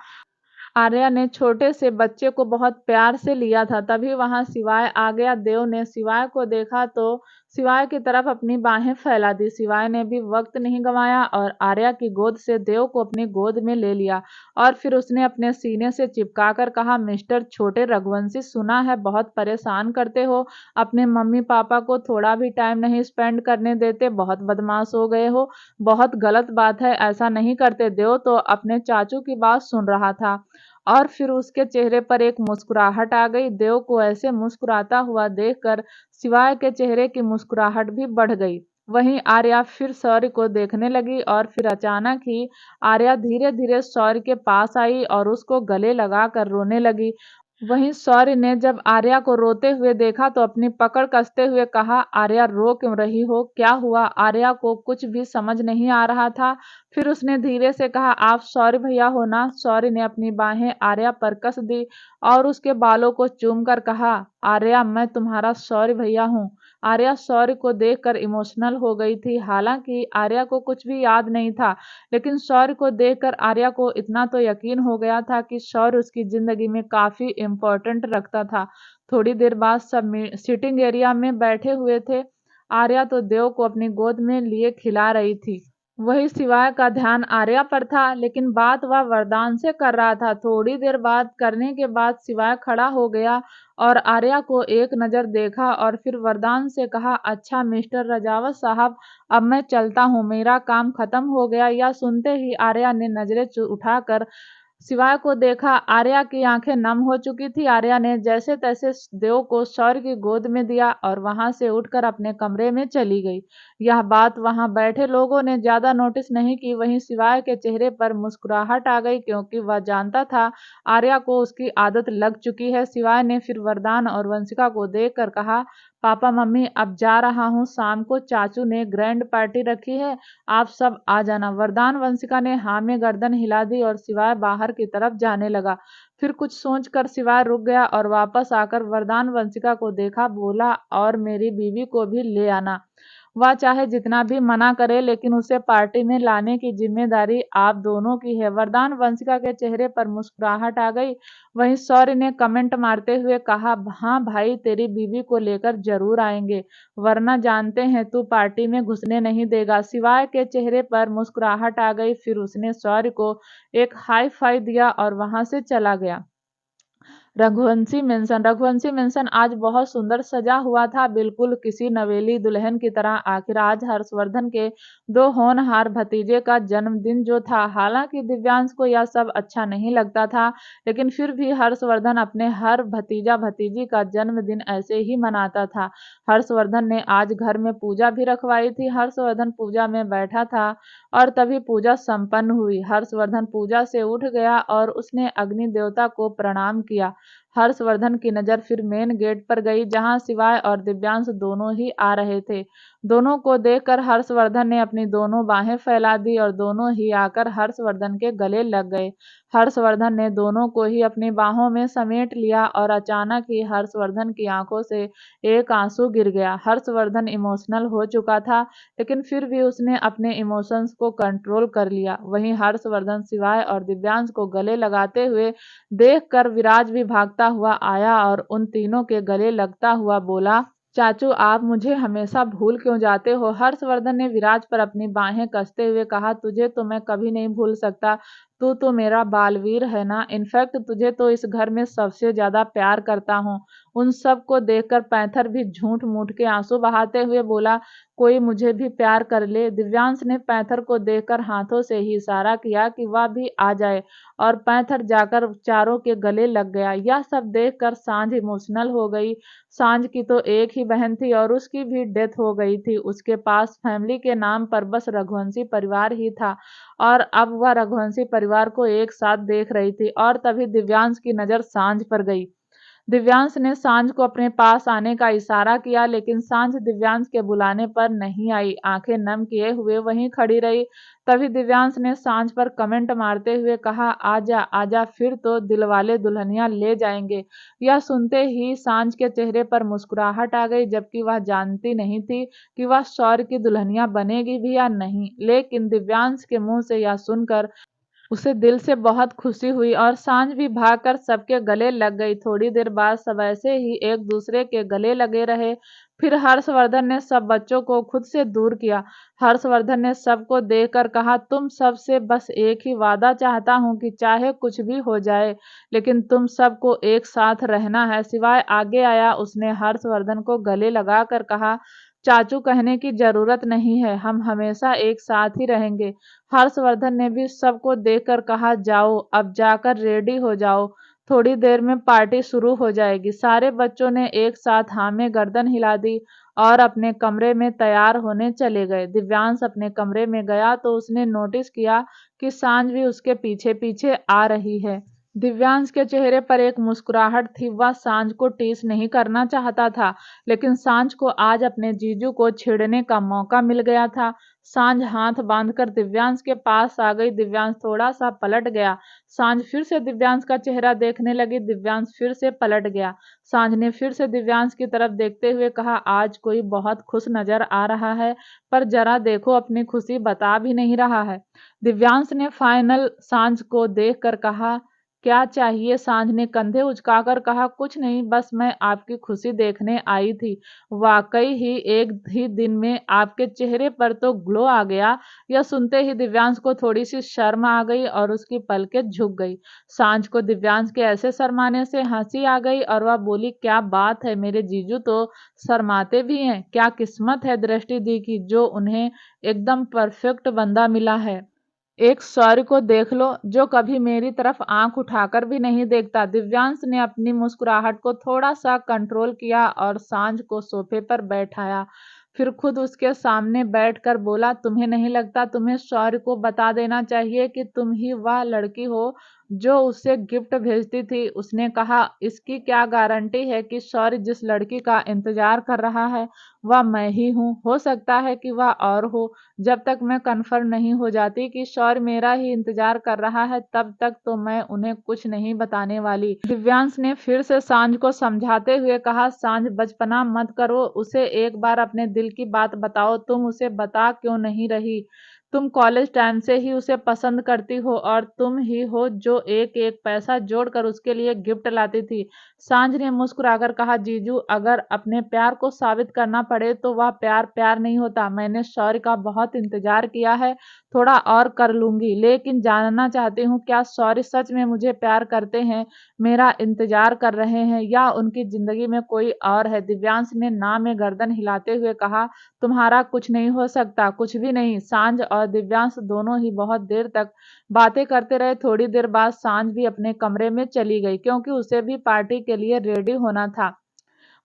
आर्या ने छोटे से बच्चे को बहुत प्यार से लिया था। तभी वहां शिवाय आ गया। देव ने शिवाय को देखा तो शिवाय की तरफ अपनी बाहें फैला दी। शिवाय ने भी वक्त नहीं गंवाया और आर्या की गोद से देव को अपनी गोद में ले लिया और फिर उसने अपने सीने से चिपका कर कहा, मिस्टर छोटे रघुवंशी, सुना है बहुत परेशान करते हो, अपने मम्मी पापा को थोड़ा भी टाइम नहीं स्पेंड करने देते, बहुत बदमाश हो गए हो, बहुत गलत बात है, ऐसा नहीं करते। देव तो अपने चाचू की बात सुन रहा था और फिर उसके चेहरे पर एक मुस्कुराहट आ गई। देव को ऐसे मुस्कुराता हुआ देखकर शिवाय के चेहरे की मुस्कुराहट भी बढ़ गई। वहीं आर्या फिर शौर्य को देखने लगी और फिर अचानक ही आर्या धीरे धीरे शौर्य के पास आई और उसको गले लगाकर रोने लगी। वहीं शौर्य ने जब आर्या को रोते हुए देखा तो अपनी पकड़ कसते हुए कहा, आर्या रो क्यों रही हो, क्या हुआ? आर्या को कुछ भी समझ नहीं आ रहा था। फिर उसने धीरे से कहा, आप शौर्य भैया हो ना? शौर्य ने अपनी बाहें आर्या पर कस दी और उसके बालों को चूम कर कहा, आर्या मैं तुम्हारा शौर्य भैया हूँ। आर्या शौर्य को देखकर इमोशनल हो गई थी। हालांकि आर्या को कुछ भी याद नहीं था, लेकिन शौर्य को देखकर आर्या को इतना तो यकीन हो गया था कि शौर्य उसकी जिंदगी में काफी इम्पोर्टेंट रखता था। थोड़ी देर बाद सब सिटिंग एरिया में बैठे हुए थे। आर्या तो देव को अपनी गोद में लिए खिला रही थी। वही शिवाय का ध्यान आर्या पर था, लेकिन बात वह वरदान से कर रहा था। थोड़ी देर बात करने के बाद शिवाय खड़ा हो गया और आर्या को एक नजर देखा और फिर वरदान से कहा, अच्छा मिस्टर रजावत साहब, अब मैं चलता हूँ, मेरा काम खत्म हो गया। यह सुनते ही आर्या ने नजरें उठाकर शिवाय को देखा। आर्या की आंखें नम हो चुकी थी। आर्या ने जैसे तैसे देव को शौर्य की गोद में दिया और वहां से उठकर अपने कमरे में चली गई। यह बात वहां बैठे लोगों ने ज्यादा नोटिस नहीं की। वहीं शिवाय के चेहरे पर मुस्कुराहट आ गई, क्योंकि वह जानता था आर्या को उसकी आदत लग चुकी है। शिवाय ने फिर वरदान और वंशिका को देखकर कहा, पापा मम्मी अब जा रहा हूँ, शाम को चाचू ने ग्रैंड पार्टी रखी है, आप सब आ जाना। वरदान वंशिका ने हाँ में गर्दन हिला दी और शिवाय बाहर की तरफ जाने लगा। फिर कुछ सोचकर शिवाय रुक गया और वापस आकर वरदान वंशिका को देखा, बोला, और मेरी बीवी को भी ले आना। वह चाहे जितना भी मना करे, लेकिन उसे पार्टी में लाने की जिम्मेदारी आप दोनों की है। वरदान वंशिका के चेहरे पर मुस्कुराहट आ गई। वहीं शौर्य ने कमेंट मारते हुए कहा, हाँ भाई, तेरी बीवी को लेकर जरूर आएंगे, वरना जानते हैं तू पार्टी में घुसने नहीं देगा। शिवाय के चेहरे पर मुस्कुराहट आ गई। फिर उसने शौर्य को एक हाई फाई दिया और वहां से चला गया। रघुवंशी मेंशन आज बहुत सुंदर सजा हुआ था, बिल्कुल किसी नवेली दुल्हन की तरह। आखिर आज हर्षवर्धन के दो होनहार भतीजे का जन्मदिन जो था। हालांकि दिव्यांश को यह सब अच्छा नहीं लगता था, लेकिन फिर भी हर्षवर्धन अपने हर भतीजा भतीजी का जन्मदिन ऐसे ही मनाता था। हर्षवर्धन ने आज घर में पूजा भी रखवाई थी। हर्षवर्धन पूजा में बैठा था और तभी पूजा संपन्न हुई। हर्षवर्धन पूजा से उठ गया और उसने अग्नि देवता को प्रणाम किया। हर्षवर्धन की नजर फिर मेन गेट पर गई, जहां शिवाय और दिव्यांश दोनों ही आ रहे थे। दोनों को देखकर हर्षवर्धन ने अपनी दोनों बाहें फैला दी और दोनों ही आकर हर्षवर्धन के गले लग गए। हर्षवर्धन ने दोनों को ही अपनी बाहों में समेट लिया और अचानक ही हर्षवर्धन की आंखों से एक आंसू गिर गया। हर्षवर्धन इमोशनल हो चुका था, लेकिन फिर भी उसने अपने इमोशंस को कंट्रोल कर लिया। वहीं हर्षवर्धन शिवाय और दिव्यांश को गले लगाते हुए देखकर विराज भी भागता हुआ आया और उन तीनों के गले लगता हुआ बोला, चाचू, आप मुझे हमेशा भूल क्यों जाते हो? हर्षवर्धन ने विराज पर अपनी बाहें कसते हुए कहा, तुझे तो मैं कभी नहीं भूल सकता। तू तो मेरा बालवीर है ना। इनफैक्ट तुझे तो इस घर में सबसे ज्यादा प्यार करता हूँ। उन सब को देखकर पैंथर भी झूठ मूठ के आंसू बहाते हुए बोला, कोई मुझे भी प्यार कर ले। दिव्यांश ने पैंथर को देखकर हाथों से ही इशारा किया कि वह भी आ जाए और पैंथर जाकर चारों के गले लग गया। यह सब देखकर सांझ इमोशनल हो गई। सांझ की तो एक ही बहन थी और उसकी भी डेथ हो गई थी। उसके पास फैमिली के नाम पर बस रघुवंशी परिवार ही था और अब वह रघुवंशी परिवार को एक साथ देख रही थी। और तभी दिव्यांश की नजर सांझ पर गई। दिव्यांश ने सांझ को अपने पास आने का इशारा किया, लेकिन सांझ दिव्यांश के बुलाने पर नहीं आई। आंखें नम किए हुए वहीं खड़ी रही। तभी दिव्यांश ने सांझ पर कमेंट मारते हुए कहा, आजा आजा, फिर तो दिलवाले दुल्हनिया ले जाएंगे। यह सुनते ही सांझ के चेहरे पर मुस्कुराहट आ गई, जबकि वह जानती नहीं थी कि वह शौर्य की दुल्हनिया बनेगी भी या नहीं। लेकिन दिव्यांश के मुंह से यह सुनकर उसे दिल से बहुत खुशी हुई और सांझ भी भागकर सबके गले लग गई। थोड़ी देर बाद सब ऐसे ही एक दूसरे के गले लगे रहे। फिर हर्षवर्धन ने सब बच्चों को खुद से दूर किया। हर्षवर्धन ने सबको देखकर कहा, तुम सब से बस एक ही वादा चाहता हूँ कि चाहे कुछ भी हो जाए, लेकिन तुम सबको एक साथ रहना है। शिवाय आगे आया। उसने हर्षवर्धन को गले लगाकर कहा, चाचू, कहने की जरूरत नहीं है, हम हमेशा एक साथ ही रहेंगे। हर्षवर्धन ने भी सबको देखकर कहा, जाओ अब जाकर रेडी हो जाओ, थोड़ी देर में पार्टी शुरू हो जाएगी। सारे बच्चों ने एक साथ हाँ में गर्दन हिला दी और अपने कमरे में तैयार होने चले गए। दिव्यांश अपने कमरे में गया तो उसने नोटिस किया कि सांझ भी उसके पीछे पीछे आ रही है। दिव्यांश के चेहरे पर एक मुस्कुराहट थी। वह सांझ को टीस नहीं करना चाहता था, लेकिन सांझ को आज अपने जीजू को छेड़ने का मौका मिल गया था। सांझ हाथ बांधकर दिव्यांश के पास आ गई। दिव्यांश थोड़ा सा पलट गया। सांझ फिर से दिव्यांश का चेहरा देखने लगी। दिव्यांश फिर से पलट गया। सांझ ने फिर से दिव्यांश की तरफ देखते हुए कहा, आज कोई बहुत खुश नजर आ रहा है, पर जरा देखो, अपनी खुशी बता भी नहीं रहा है। दिव्यांश ने फाइनल सांझ को देखकर कहा, क्या चाहिए? सांझ ने कंधे उचकाकर कहा, कुछ नहीं, बस मैं आपकी खुशी देखने आई थी। वाकई ही एक ही दिन में आपके चेहरे पर तो ग्लो आ गया। यह सुनते ही दिव्यांश को थोड़ी सी शर्म आ गई और उसकी पलकें झुक गई। सांझ को दिव्यांश के ऐसे शर्माने से हंसी आ गई और वह बोली, क्या बात है, मेरे जीजू तो शर्माते भी हैं। क्या किस्मत है दृष्टि दी की, जो उन्हें एकदम परफेक्ट बंदा मिला है। एक शौर्य को देख लो, जो कभी मेरी तरफ आंख उठाकर भी नहीं देखता। दिव्यांश ने अपनी मुस्कुराहट को थोड़ा सा कंट्रोल किया और सांझ को सोफे पर बैठाया। फिर खुद उसके सामने बैठकर बोला, तुम्हें नहीं लगता तुम्हें शौर्य को बता देना चाहिए कि तुम ही वह लड़की हो जो उससे गिफ्ट भेजती थी। उसने कहा, इसकी क्या गारंटी है कि शौर्य जिस लड़की का इंतजार कर रहा है वह मैं ही हूँ। हो सकता है कि वह और हो। जब तक मैं कन्फर्म नहीं हो जाती कि शौर्य मेरा ही इंतजार कर रहा है तब तक तो मैं उन्हें कुछ नहीं बताने वाली। दिव्यांश ने फिर से सांझ को समझाते हुए कहा, सांझ बचपना मत करो, उसे एक बार अपने दिल की बात बताओ। तुम उसे बता क्यों नहीं रही? तुम कॉलेज टाइम से ही उसे पसंद करती हो और तुम ही हो जो एक एक पैसा जोड़कर उसके लिए गिफ्ट लाती थी। सांझ ने मुस्कुराकर कहा, जीजू अगर अपने प्यार को साबित करना पड़े तो वह प्यार प्यार नहीं होता। मैंने शौर्य का बहुत इंतजार किया है, थोड़ा और कर लूंगी, लेकिन जानना चाहती हूँ क्या शौर्य सच में मुझे प्यार करते हैं, मेरा इंतजार कर रहे हैं, या उनकी जिंदगी में कोई और है? दिव्यांश ने ना में गर्दन हिलाते हुए कहा, तुम्हारा कुछ नहीं हो सकता, कुछ भी नहीं। सांझ और दिव्यांश दोनों ही बहुत देर तक बातें करते रहे। थोड़ी देर बाद सांझ भी अपने कमरे में चली गई क्योंकि उसे भी पार्टी के लिए रेडी होना था।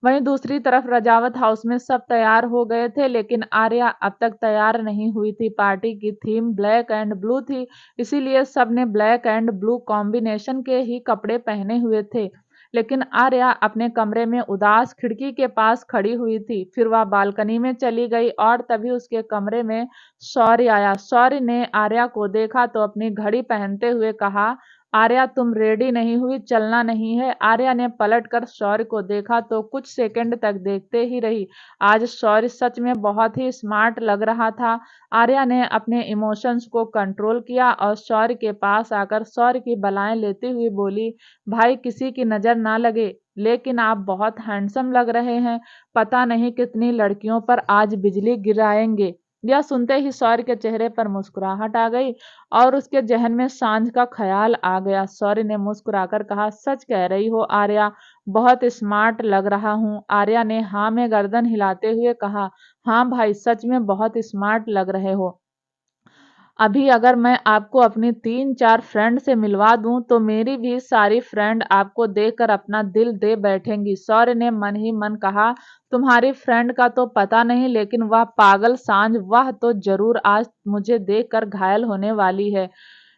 वहीं दूसरी तरफ रजावत हाउस में सब तैयार हो गए थे, लेकिन आर्या अब तक तैयार नहीं हुई थी। पार्टी की थीम ब्लैक एंड ब्लू थी, इसीलिए सबने ब्लैक एंड ब्लू कॉम्बिनेशन के ही कपड़े पहने हुए थे। लेकिन आर्या अपने कमरे में उदास खिड़की के पास खड़ी हुई थी। फिर वह बालकनी में चली गई और तभी उसके कमरे में शौर्य आया। शौर्य ने आर्या को देखा तो अपनी घड़ी पहनते हुए कहा, आर्या तुम रेडी नहीं हुई, चलना नहीं है? आर्या ने पलटकर शौर्य को देखा तो कुछ सेकंड तक देखते ही रही। आज शौर्य सच में बहुत ही स्मार्ट लग रहा था। आर्या ने अपने इमोशंस को कंट्रोल किया और शौर्य के पास आकर शौर्य की बलाएं लेती हुई बोली, भाई किसी की नजर ना लगे, लेकिन आप बहुत हैंडसम लग रहे हैं। पता नहीं कितनी लड़कियों पर आज बिजली गिराएंगे। यह सुनते ही शौर्य के चेहरे पर मुस्कुराहट आ गई और उसके जहन में सांझ का ख्याल आ गया। शौर्य ने मुस्कुराकर कहा, सच कह रही हो आर्या, बहुत स्मार्ट लग रहा हूँ। आर्या ने हाँ में गर्दन हिलाते हुए कहा, हाँ भाई सच में बहुत स्मार्ट लग रहे हो। अभी अगर मैं आपको अपनी 3-4 फ्रेंड से मिलवा दूं तो मेरी भी सारी फ्रेंड आपको देखकर अपना दिल दे बैठेंगी। शौर्य ने मन ही मन कहा, तुम्हारी फ्रेंड का तो पता नहीं, लेकिन वह पागल सांझ, वह तो जरूर आज मुझे देखकर घायल होने वाली है।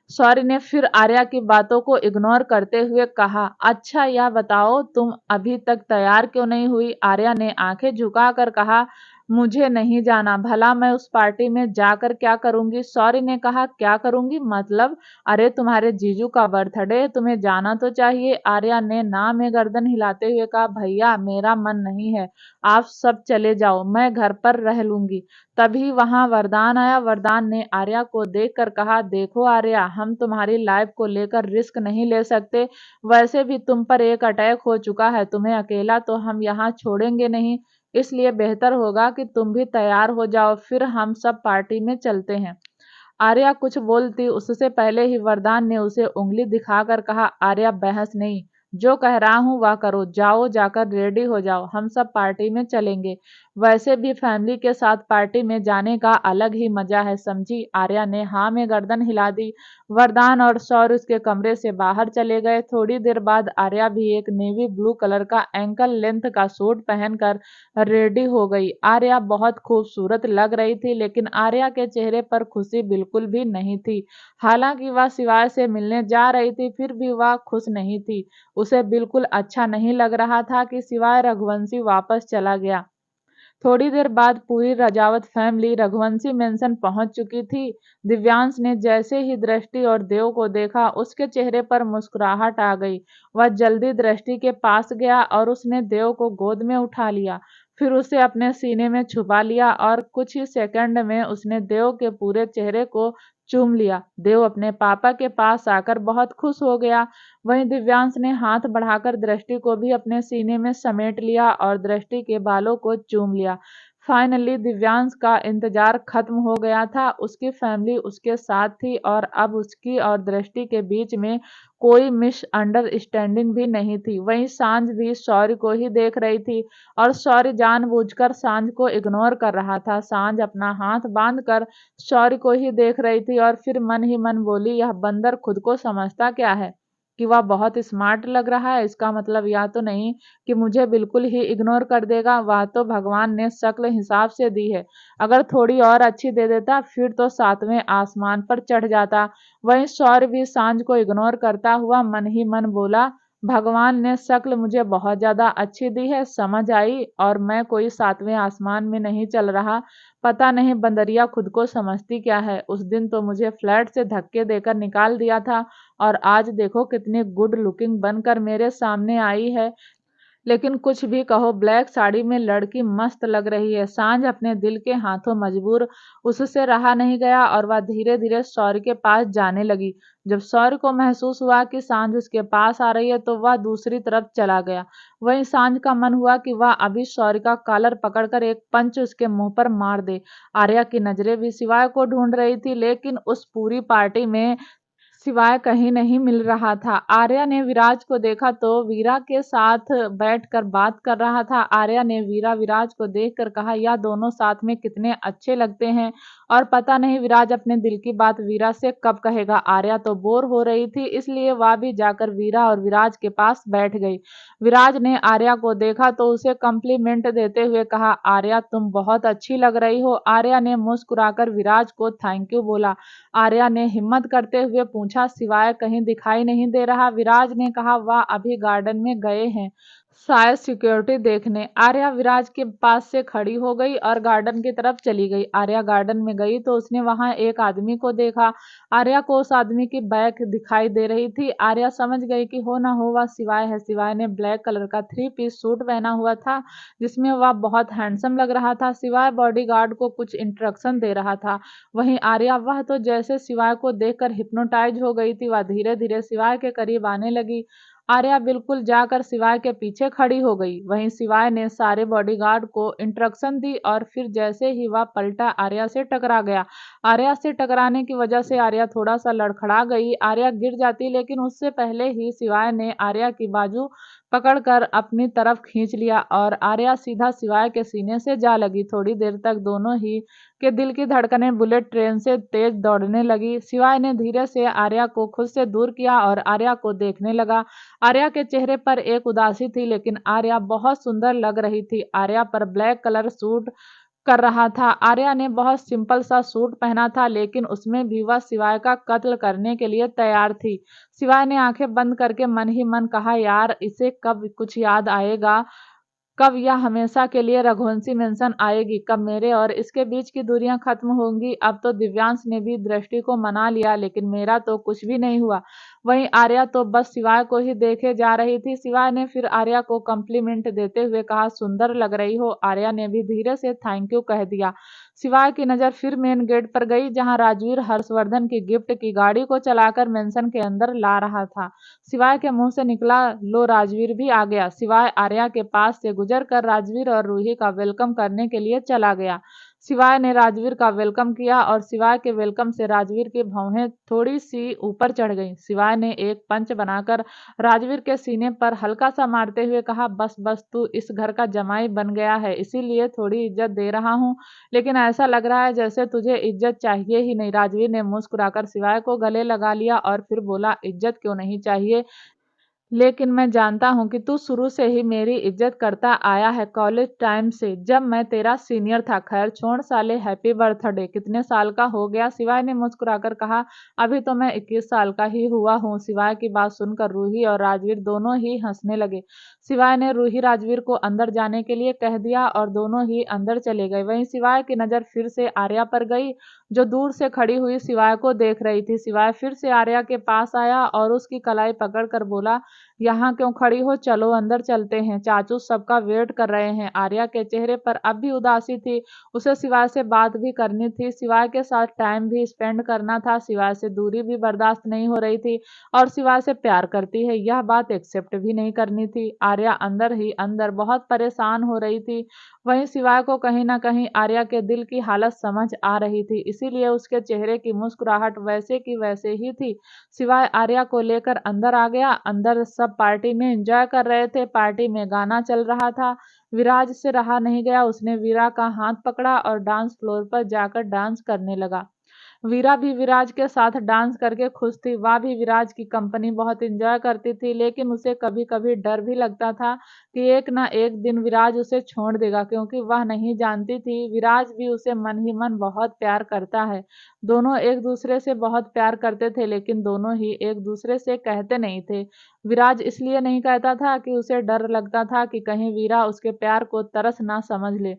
शौर्य ने फिर आर्या की बातों को इग्नोर करते हुए कहा, अच्छा यह बताओ तुम अभी तक तैयार क्यों नहीं हुई? आर्या ने आंखें झुकाकर कहा, मुझे नहीं जाना, भला मैं उस पार्टी में जाकर क्या करूंगी? शौर्य ने कहा, क्या करूंगी मतलब? अरे तुम्हारे जीजू का बर्थडे है, तुम्हें जाना तो चाहिए। आर्या ने ना में गर्दन हिलाते हुए कहा, भैया मेरा मन नहीं है, आप सब चले जाओ, मैं घर पर रह लूंगी। तभी वहां वरदान आया। वरदान ने आर्या को देखकर कहा, देखो आर्या, हम तुम्हारी लाइफ को लेकर रिस्क नहीं ले सकते, वैसे भी तुम पर एक अटैक हो चुका है, तुम्हें अकेला तो हम यहाँ छोड़ेंगे नहीं, इसलिए बेहतर होगा कि तुम भी तैयार हो जाओ, फिर हम सब पार्टी में चलते हैं। आर्या कुछ बोलती उससे पहले ही वरदान ने उसे उंगली दिखाकर कहा, आर्या बहस नहीं, जो कह रहा हूँ वह करो, जाओ जाकर रेडी हो जाओ, हम सब पार्टी में चलेंगे। वैसे भी फैमिली के साथ पार्टी में जाने का अलग ही मजा है, समझी? आर्या ने हाँ में गर्दन हिला दी। वरदान और शौर्य उसके कमरे से बाहर चले गए। थोड़ी देर बाद आर्या भी एक नेवी ब्लू कलर का एंकल लेंथ का सूट पहनकर रेडी हो गई। आर्या बहुत खूबसूरत लग रही थी, लेकिन आर्या के चेहरे पर खुशी बिल्कुल भी नहीं थी। हालांकि वह शिवाय से मिलने जा रही थी, फिर भी वह खुश नहीं थी। उसे बिल्कुल अच्छा नहीं लग रहा था कि शिवाय रघुवंशी वापस चला गया। थोड़ी देर बाद पूरी रजावत फैमिली रघुवंशी मेंशन पहुंच चुकी थी। दिव्यांश ने जैसे ही दृष्टि और देव को देखा, उसके चेहरे पर मुस्कुराहट आ गई। वह जल्दी दृष्टि के पास गया और उसने देव को गोद में उठा लिया, फिर उसे अपने सीने में छुपा लिया और कुछ ही सेकंड में उसने देव के पूरे चेहरे को चूम लिया। देव अपने पापा के पास आकर बहुत खुश हो गया। वहीं दिव्यांश ने हाथ बढ़ाकर दृष्टि को भी अपने सीने में समेट लिया और दृष्टि के बालों को चूम लिया। फाइनली दिव्यांश का इंतजार खत्म हो गया था। उसकी फैमिली उसके साथ थी और अब उसकी और दृष्टि के बीच में कोई मिसअंडरस्टैंडिंग भी नहीं थी। वहीं सांझ भी शौर्य को ही देख रही थी और शौर्य जानबूझकर सांझ को इग्नोर कर रहा था। सांझ अपना हाथ बांधकर शौर्य को ही देख रही थी और फिर मन ही मन बोली, यह बंदर खुद को समझता क्या है, कि वह बहुत स्मार्ट लग रहा है, इसका मतलब यह तो नहीं कि मुझे बिल्कुल ही इग्नोर कर देगा। वह तो भगवान ने शक्ल हिसाब से दी है, अगर थोड़ी और अच्छी दे देता फिर तो सातवें आसमान पर चढ़ जाता। वहीं शौर्य भी सांझ को इग्नोर करता हुआ मन ही मन बोला, भगवान ने शक्ल मुझे बहुत ज्यादा अच्छी दी है, समझ आई, और मैं कोई सातवें आसमान में नहीं चल रहा। पता नहीं बंदरिया खुद को समझती क्या है। उस दिन तो मुझे फ्लैट से धक्के देकर निकाल दिया था और आज देखो कितनी गुड लुकिंग बनकर मेरे सामने आई है। लेकिन कुछ भी कहो, ब्लैक साड़ी में लड़की मस्त लग रही है। सांझ अपने दिल के हाथों मजबूर उससे रहा नहीं गया और वह धीरे धीरे शौर्य के पास जाने लगी। जब शौर्य को महसूस हुआ कि सांझ उसके पास आ रही है तो वह दूसरी तरफ चला गया। वहीं सांझ का मन हुआ कि वह अभी शौर्य का कॉलर पकड़कर एक पंच उसके मुंह पर मार दे। आर्या की नजरें भी शिवाय को ढूंढ रही थी, लेकिन उस पूरी पार्टी में सिवाय कहीं नहीं मिल रहा था। आर्या ने विराज को देखा तो वीरा के साथ बैठकर बात कर रहा था। आर्या ने वीरा विराज को देखकर कहा, यह दोनों साथ में कितने अच्छे लगते हैं। और पता नहीं विराज अपने दिल की बात वीरा से कब कहेगा। आर्या तो बोर हो रही थी, इसलिए वह भी जाकर वीरा और विराज के पास बैठ गई। विराज ने आर्या को देखा तो उसे कॉम्प्लीमेंट देते हुए कहा, आर्या तुम बहुत अच्छी लग रही हो। आर्या ने मुस्कुराकर विराज को थैंक यू बोला। आर्या ने हिम्मत करते हुए पूछा, सिवाय कहीं दिखाई नहीं दे रहा। विराज ने कहा, वह अभी गार्डन में गए हैं, शायद सिक्योरिटी देखने। आर्या विराज के पास से खड़ी हो गई और गार्डन की तरफ चली गई। आर्या गार्डन में गई तो उसने वहां एक आदमी को देखा। आर्या को उस आदमी की बैक दिखाई दे रही थी। आर्या समझ गई कि हो ना हो वह सिवाय है। सिवाय ने ब्लैक कलर का 3 पीस सूट पहना हुआ था, जिसमें वह बहुत हैंडसम लग रहा था। सिवाय बॉडीगार्ड को कुछ इंस्ट्रक्शन दे रहा था। वहीं आर्या, वह तो जैसे सिवाय को देखकर हिप्नोटाइज हो गई थी। वह धीरे धीरे सिवाय के करीब आने लगी। आर्या बिल्कुल जाकर सिवाय के पीछे खड़ी हो गई। वहीं सिवाय ने सारे बॉडीगार्ड को इंस्ट्रक्शन दी और फिर जैसे ही वह पलटा आर्या से टकरा गया। आर्या से टकराने की वजह से आर्या थोड़ा सा लड़खड़ा गई। आर्या गिर जाती, लेकिन उससे पहले ही सिवाय ने आर्या की बाजू पकड़कर अपनी तरफ खींच लिया और आर्या सीधा सिवाय के सीने से जा लगी। थोड़ी देर तक दोनों ही के दिल की धड़कनें बुलेट ट्रेन से तेज दौड़ने लगी। सिवाय ने धीरे से आर्या को खुद से दूर किया और आर्या को देखने लगा। आर्या के चेहरे पर एक उदासी थी, लेकिन आर्या बहुत सुंदर लग रही थी। आर्या पर ब्लैक कलर सूट कर रहा था। आर्या ने बहुत सिंपल सा सूट पहना था, लेकिन उसमें भी वह सिवाय का कत्ल करने के लिए तैयार थी। सिवाय ने आंखें बंद करके मन ही मन कहा, यार इसे कब कुछ याद आएगा, कब यह हमेशा के लिए रघुवंशी मेंशन आएगी, कब मेरे और इसके बीच की दूरियां खत्म होंगी। अब तो दिव्यांश ने भी दृष्टि को मना लिया, लेकिन मेरा तो कुछ भी नहीं हुआ। वहीं आर्या तो बस सिवाय को ही देखे जा रही थी। सिवाय ने फिर आर्या को कॉम्प्लीमेंट देते हुए कहा, सुंदर लग रही हो। आर्या ने भी धीरे से थैंक यू कह दिया। सिवाय की नजर फिर मेन गेट पर गई, जहां राजवीर हर्षवर्धन की गिफ्ट की गाड़ी को चलाकर मेंशन के अंदर ला रहा था। सिवाय के मुंह से निकला, लो राजवीर भी आ गया। सिवाय आर्या के पास से गुजर कर राजवीर और रूही का वेलकम करने के लिए चला गया। सिवाय ने राजवीर का वेलकम किया और सिवाय के वेलकम से राजवीर की भौहें थोड़ी सी ऊपर चढ़ गईं। सिवाय ने एक पंच बनाकर राजवीर के सीने पर हल्का सा मारते हुए कहा, बस बस तू इस घर का जमाई बन गया है, इसीलिए थोड़ी इज्जत दे रहा हूँ, लेकिन ऐसा लग रहा है जैसे तुझे इज्जत चाहिए ही नहीं। राजवीर ने मुस्कुराकर सिवाय को गले लगा लिया और फिर बोला, इज्जत क्यों नहीं चाहिए, लेकिन मैं जानता हूँ कि तू शुरू से ही मेरी इज्जत करता आया है, कॉलेज टाइम से, जब मैं तेरा सीनियर था। खैर छोड़ साले, हैप्पी बर्थडे। कितने साल का हो गया? सिवाय ने मुस्कुराकर कहा, अभी तो मैं 21 साल का ही हुआ हूँ। सिवाय की बात सुनकर रूही और राजवीर दोनों ही हंसने लगे। सिवाय ने रूही राजवीर को अंदर जाने के लिए कह दिया और दोनों ही अंदर चले गए। वहीं सिवाय की नजर फिर से आर्या पर गई, जो दूर से खड़ी हुई सिवाय को देख रही थी। सिवाय फिर से आर्या के पास आया और उसकी कलाई पकड़कर बोला, यहाँ क्यों खड़ी हो, चलो अंदर चलते हैं, चाचू सबका वेट कर रहे हैं। आर्या के चेहरे पर अब भी उदासी थी। उसे सिवाय से बात भी करनी थी, सिवाय के साथ टाइम भी स्पेंड करना था। सिवाय से दूरी भी बर्दाश्त नहीं हो रही थी और सिवाय से प्यार करती है यह बात एक्सेप्ट भी नहीं करनी थी। आर्या अंदर ही अंदर बहुत परेशान हो रही थी। वहीं सिवाय को कहीं ना कहीं आर्या के दिल की हालत समझ आ रही थी, इसीलिए उसके चेहरे की मुस्कुराहट वैसे की वैसे ही थी। सिवाय आर्या को लेकर अंदर आ गया। अंदर सब पार्टी में एंजॉय कर रहे थे। पार्टी में गाना चल रहा था। विराज से रहा नहीं गया, उसने वीरा का हाथ पकड़ा और डांस फ्लोर पर जाकर डांस करने लगा। वीरा भी विराज के साथ डांस करके खुश थी। वह भी विराज की कंपनी बहुत एंजॉय करती थी, लेकिन उसे कभी कभी डर भी लगता था कि एक ना एक दिन विराज उसे छोड़ देगा, क्योंकि वह नहीं जानती थी विराज भी उसे मन ही मन बहुत प्यार करता है। दोनों एक दूसरे से बहुत प्यार करते थे, लेकिन दोनों ही एक दूसरे से कहते नहीं थे। विराज इसलिए नहीं कहता था कि उसे डर लगता था कि कहीं वीरा उसके प्यार को तरस ना समझ ले।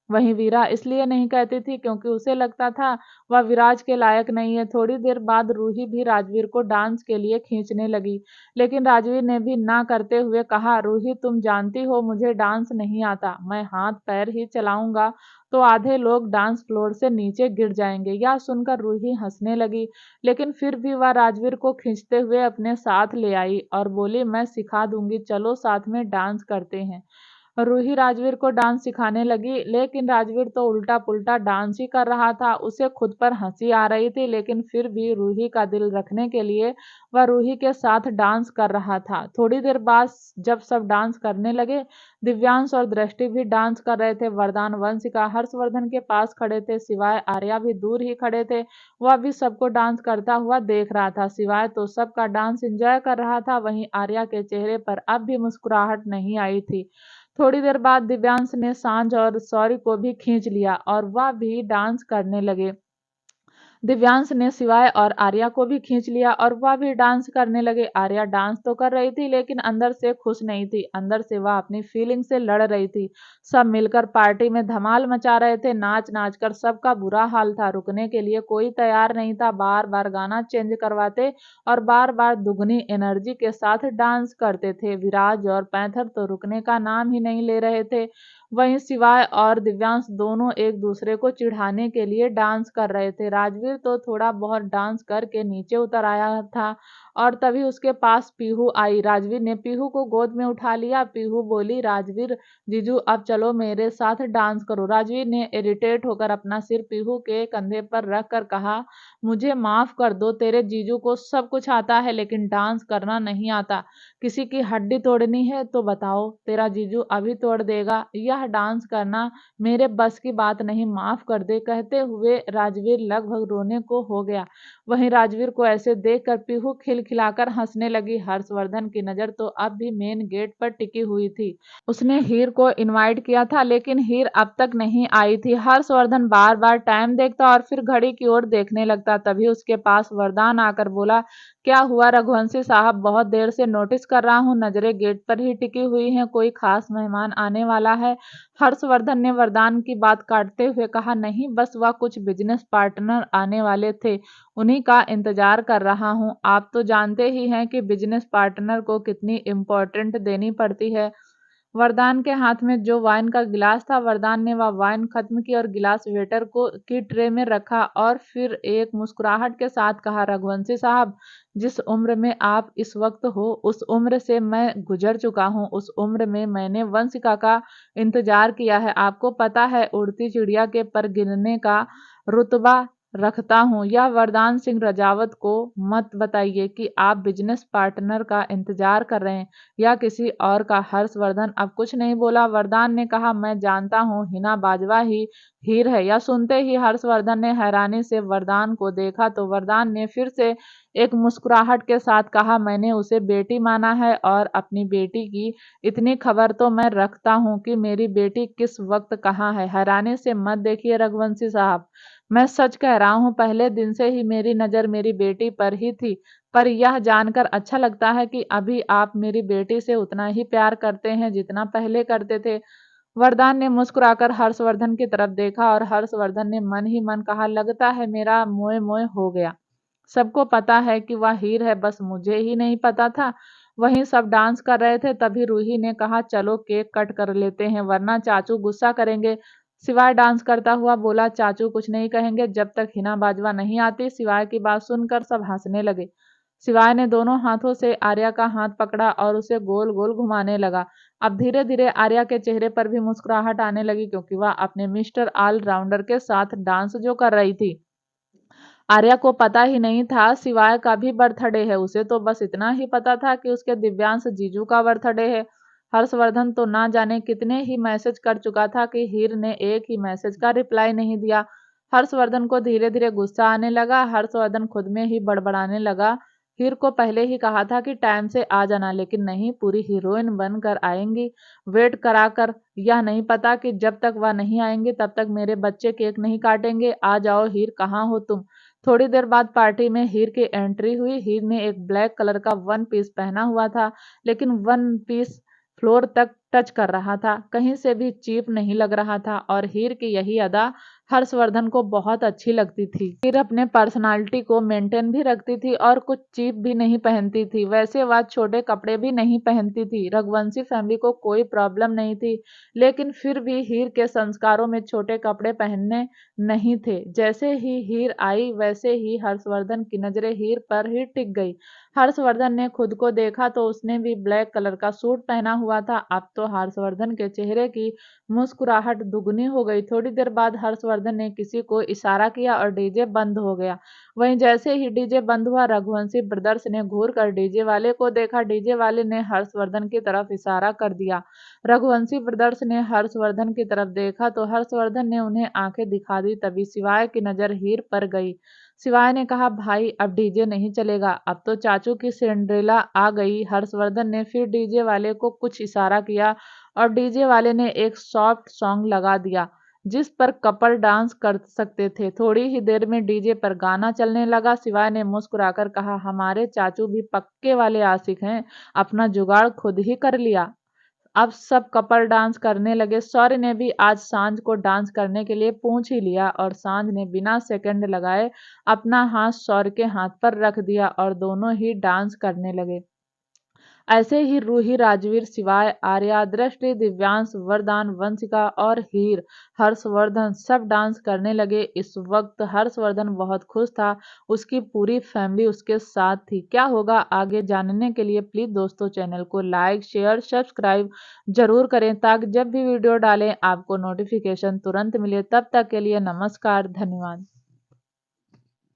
वहीं वीरा इसलिए नहीं कहती थी क्योंकि उसे लगता था वह विराज के लायक नहीं है। थोड़ी देर बाद रूही भी राजवीर को डांस के लिए खींचने लगी, लेकिन राजवीर ने भी ना करते हुए कहा, रूही तुम जानती हो मुझे डांस नहीं आता, मैं हाथ पैर ही चलाऊंगा तो आधे लोग डांस फ्लोर से नीचे गिर जाएंगे। यह सुनकर रूही हंसने लगी, लेकिन फिर भी वह राजवीर को खींचते हुए अपने साथ ले आई और बोली, मैं सिखा दूंगी, चलो साथ में डांस करते हैं। रूही राजवीर को डांस सिखाने लगी, लेकिन राजवीर तो उल्टा पुल्टा डांस ही कर रहा था। उसे खुद पर हंसी आ रही थी, लेकिन फिर भी रूही का दिल रखने के लिए वह रूही के साथ डांस कर रहा था। थोड़ी देर बाद जब सब डांस करने लगे, दिव्यांश और दृष्टि भी डांस कर रहे थे। वरदान वंशिका हर्षवर्धन के पास खड़े थे, सिवाय आर्या भी दूर ही खड़े थे। वह भी सबको डांस करता हुआ देख रहा था। सिवाय तो सबका डांस एंजॉय कर रहा था, वहीं आर्या के चेहरे पर अब भी मुस्कुराहट नहीं आई थी। थोड़ी देर बाद दिव्यांश ने सांझ और सौरी को भी खींच लिया और वह भी डांस करने लगे। दिव्यांश ने सिवाय और आर्या को भी खींच लिया और वह भी डांस करने लगे। आर्या डांस तो कर रही थी, लेकिन अंदर से खुश नहीं थी। अंदर से वह अपनी फीलिंग से लड़ रही थी। सब मिलकर पार्टी में धमाल मचा रहे थे। नाच नाच कर सबका बुरा हाल था। रुकने के लिए कोई तैयार नहीं था। बार बार गाना चेंज करवाते और बार बार दुगनी एनर्जी के साथ डांस करते थे। विराज और पैंथर तो रुकने का नाम ही नहीं ले रहे थे। वहीं सिवाय और दिव्यांश दोनों एक दूसरे को चिढ़ाने के लिए डांस कर रहे थे। राजवीर तो थोड़ा बहुत डांस करके नीचे उतर आया था और तभी उसके पास पीहू आई। राजवीर ने पीहू को गोद में उठा लिया। पीहू बोली, राजवीर जीजू अब चलो मेरे साथ डांस करो। राजवीर ने इरिटेट होकर अपना सिर पीहू के कंधे पर रख कर कहा, मुझे माफ कर दो, तेरे जीजू को सब कुछ आता है लेकिन डांस करना नहीं आता। किसी की हड्डी तोड़नी है तो बताओ, तेरा जीजू अभी तोड़ देगा। यह डांस करना मेरे बस की बात नहीं, माफ कर दे। कहते हुए राजवीर लगभग रोने को हो गया। वहीं राजवीर को ऐसे देखकर पीहू खिलखिलाकर हंसने लगी। हर्षवर्धन की नजर तो अब भी मेन गेट पर टिकी हुई थी। उसने हीर को इनवाइट किया था, लेकिन हीर अब तक नहीं आई थी। हर्षवर्धन बार बार टाइम देखता और फिर घड़ी की ओर देखने लगता। तभी उसके पास वरदान आकर बोला, क्या हुआ रघुवंशी साहब, बहुत देर से नोटिस कर रहा हूँ, नजरें गेट पर ही टिकी हुई हैं, कोई खास मेहमान आने वाला है? हर्षवर्धन ने वरदान की बात काटते हुए कहा, नहीं, बस वह कुछ बिजनेस पार्टनर आने वाले थे, उन्हीं का इंतजार कर रहा हूँ। आप तो जानते ही हैं कि बिजनेस पार्टनर को कितनी इम्पोर्टेंट देनी पड़ती है। वरदान के हाथ में जो वाइन का गिलास था, वरदान ने वह वाइन खत्म की और गिलास वेटर को की ट्रे में रखा और फिर एक मुस्कुराहट के साथ कहा, रघुवंशी साहब, जिस उम्र में आप इस वक्त हो उस उम्र से मैं गुजर चुका हूँ। उस उम्र में मैंने वंशिका का इंतजार किया है। आपको पता है, उड़ती चिड़िया के पर गिरने का रुतबा रखता हूँ। यह वरदान सिंह रजावत को मत बताइए कि आप बिजनेस पार्टनर का इंतजार कर रहे हैं या किसी और का। हर्षवर्धन अब कुछ नहीं बोला। वरदान ने कहा, मैं जानता हूँ हिना बाजवा ही हीर है। यह सुनते ही हर्षवर्धन ने हैरानी से वरदान को देखा तो वरदान ने फिर से एक मुस्कुराहट के साथ कहा, मैंने उसे बेटी माना है और अपनी बेटी की इतनी खबर तो मैं रखता हूँ कि मेरी बेटी किस वक्त कहाँ है। हैरानी से मत देखिए रघुवंशी साहब, मैं सच कह रहा हूँ, पहले दिन से ही मेरी नजर मेरी बेटी पर ही थी। पर यह जानकर अच्छा लगता है कि अभी आप मेरी बेटी से उतना ही प्यार करते हैं जितना पहले करते थे। वरदान ने मुस्कुराकर हर्षवर्धन की तरफ देखा और हर्षवर्धन ने मन ही मन कहा, लगता है मेरा मोए मोए हो गया। सबको पता है कि वह हीर है, बस मुझे ही नहीं पता था। वहीं सब डांस कर रहे थे, तभी रूही ने कहा, चलो केक कट कर लेते हैं वरना चाचू गुस्सा करेंगे। सिवाय डांस करता हुआ बोला, चाचू कुछ नहीं कहेंगे जब तक हिना बाजवा नहीं आती। सिवाय की बात सुनकर सब हंसने लगे। सिवाय ने दोनों हाथों से आर्या का हाथ पकड़ा और उसे गोल गोल घुमाने लगा। अब धीरे धीरे आर्या के चेहरे पर भी मुस्कुराहट आने लगी, क्योंकि वह अपने मिस्टर ऑलराउंडर के साथ डांस जो कर रही थी। आर्या को पता ही नहीं था सिवाय का भी बर्थडे है। उसे तो बस इतना ही पता था कि उसके दिव्यांश जीजू का बर्थडे है। हर्षवर्धन तो ना जाने कितने ही मैसेज कर चुका था कि हीर ने एक ही मैसेज का रिप्लाई नहीं दिया। हर्षवर्धन को धीरे धीरे गुस्सा आने लगा। हर्षवर्धन खुद में ही बड़बड़ाने लगा, हीर को पहले ही कहा था कि टाइम से आ जाना, लेकिन नहीं, पूरी हीरोइन बनकर आएंगी। वेट कराकर, यह नहीं पता कि जब तक वह नहीं आएंगे तब तक मेरे बच्चे केक नहीं काटेंगे। आ जाओ हीर, कहाँ हो तुम। थोड़ी देर बाद पार्टी में हीर की एंट्री हुई। हीर ने एक ब्लैक कलर का वन पीस पहना हुआ था, लेकिन वन पीस फ्लोर तक टच कर रहा था, कहीं से भी चीप नहीं लग रहा था। और हीर की यही अदा हर्षवर्धन को बहुत अच्छी लगती थी। हीर अपने पर्सनालिटी को मेंटेन भी रखती थी और कुछ चीप भी नहीं पहनती थी। वैसे वह छोटे कपड़े भी नहीं पहनती थी। रघुवंशी फैमिली को कोई प्रॉब्लम नहीं थी, लेकिन फिर भी हीर के संस्कारों में छोटे कपड़े पहनने नहीं थे। जैसे ही हीर आई वैसे ही हर्षवर्धन की नजरें हीर पर ही टिक गई। हर्षवर्धन ने खुद को देखा तो उसने भी ब्लैक कलर का सूट पहना हुआ था। अब तो हर्षवर्धन के चेहरे की मुस्कुराहट दुगनी हो गई। थोड़ी देर बाद हर्षवर्धन ने किसी को इशारा किया और डीजे बंद हो गया। वहीं जैसे ही डीजे बंद हुआ, रघुवंशी ब्रदर्स ने घूर कर डीजे वाले को देखा। डीजे वाले ने हर्षवर्धन की तरफ इशारा कर दिया। रघुवंशी ब्रदर्स ने हर्षवर्धन की तरफ देखा तो हर्षवर्धन ने उन्हें आंखें दिखा दी। तभी शिवाय की नजर हीर पर गई। शिवाय ने कहा, भाई अब डीजे नहीं चलेगा, अब तो चाचू की सिंड्रेला आ गई। हर्षवर्धन ने फिर डीजे वाले को कुछ इशारा किया और डीजे वाले ने एक सॉफ्ट सॉन्ग लगा दिया जिस पर कपल डांस कर सकते थे। थोड़ी ही देर में डीजे पर गाना चलने लगा। शिवाय ने मुस्कुराकर कहा, हमारे चाचू भी पक्के वाले आशिक हैं, अपना जुगाड़ खुद ही कर लिया। अब सब कपल डांस करने लगे। सौर्य ने भी आज सांझ को डांस करने के लिए पूछ ही लिया और सांझ ने बिना सेकंड लगाए अपना हाथ सौर्य के हाथ पर रख दिया और दोनों ही डांस करने लगे। ऐसे ही रूही, राजवीर, शिवाय, आर्या, दृष्टि, दिव्यांश, वरदान, वंशिका और हीर, हर्षवर्धन सब डांस करने लगे। इस वक्त हर्षवर्धन बहुत खुश था, उसकी पूरी फैमिली उसके साथ थी। क्या होगा आगे जानने के लिए प्लीज दोस्तों चैनल को लाइक, शेयर, सब्सक्राइब जरूर करें ताकि जब भी वीडियो डालें आपको नोटिफिकेशन तुरंत मिले। तब तक के लिए नमस्कार, धन्यवाद।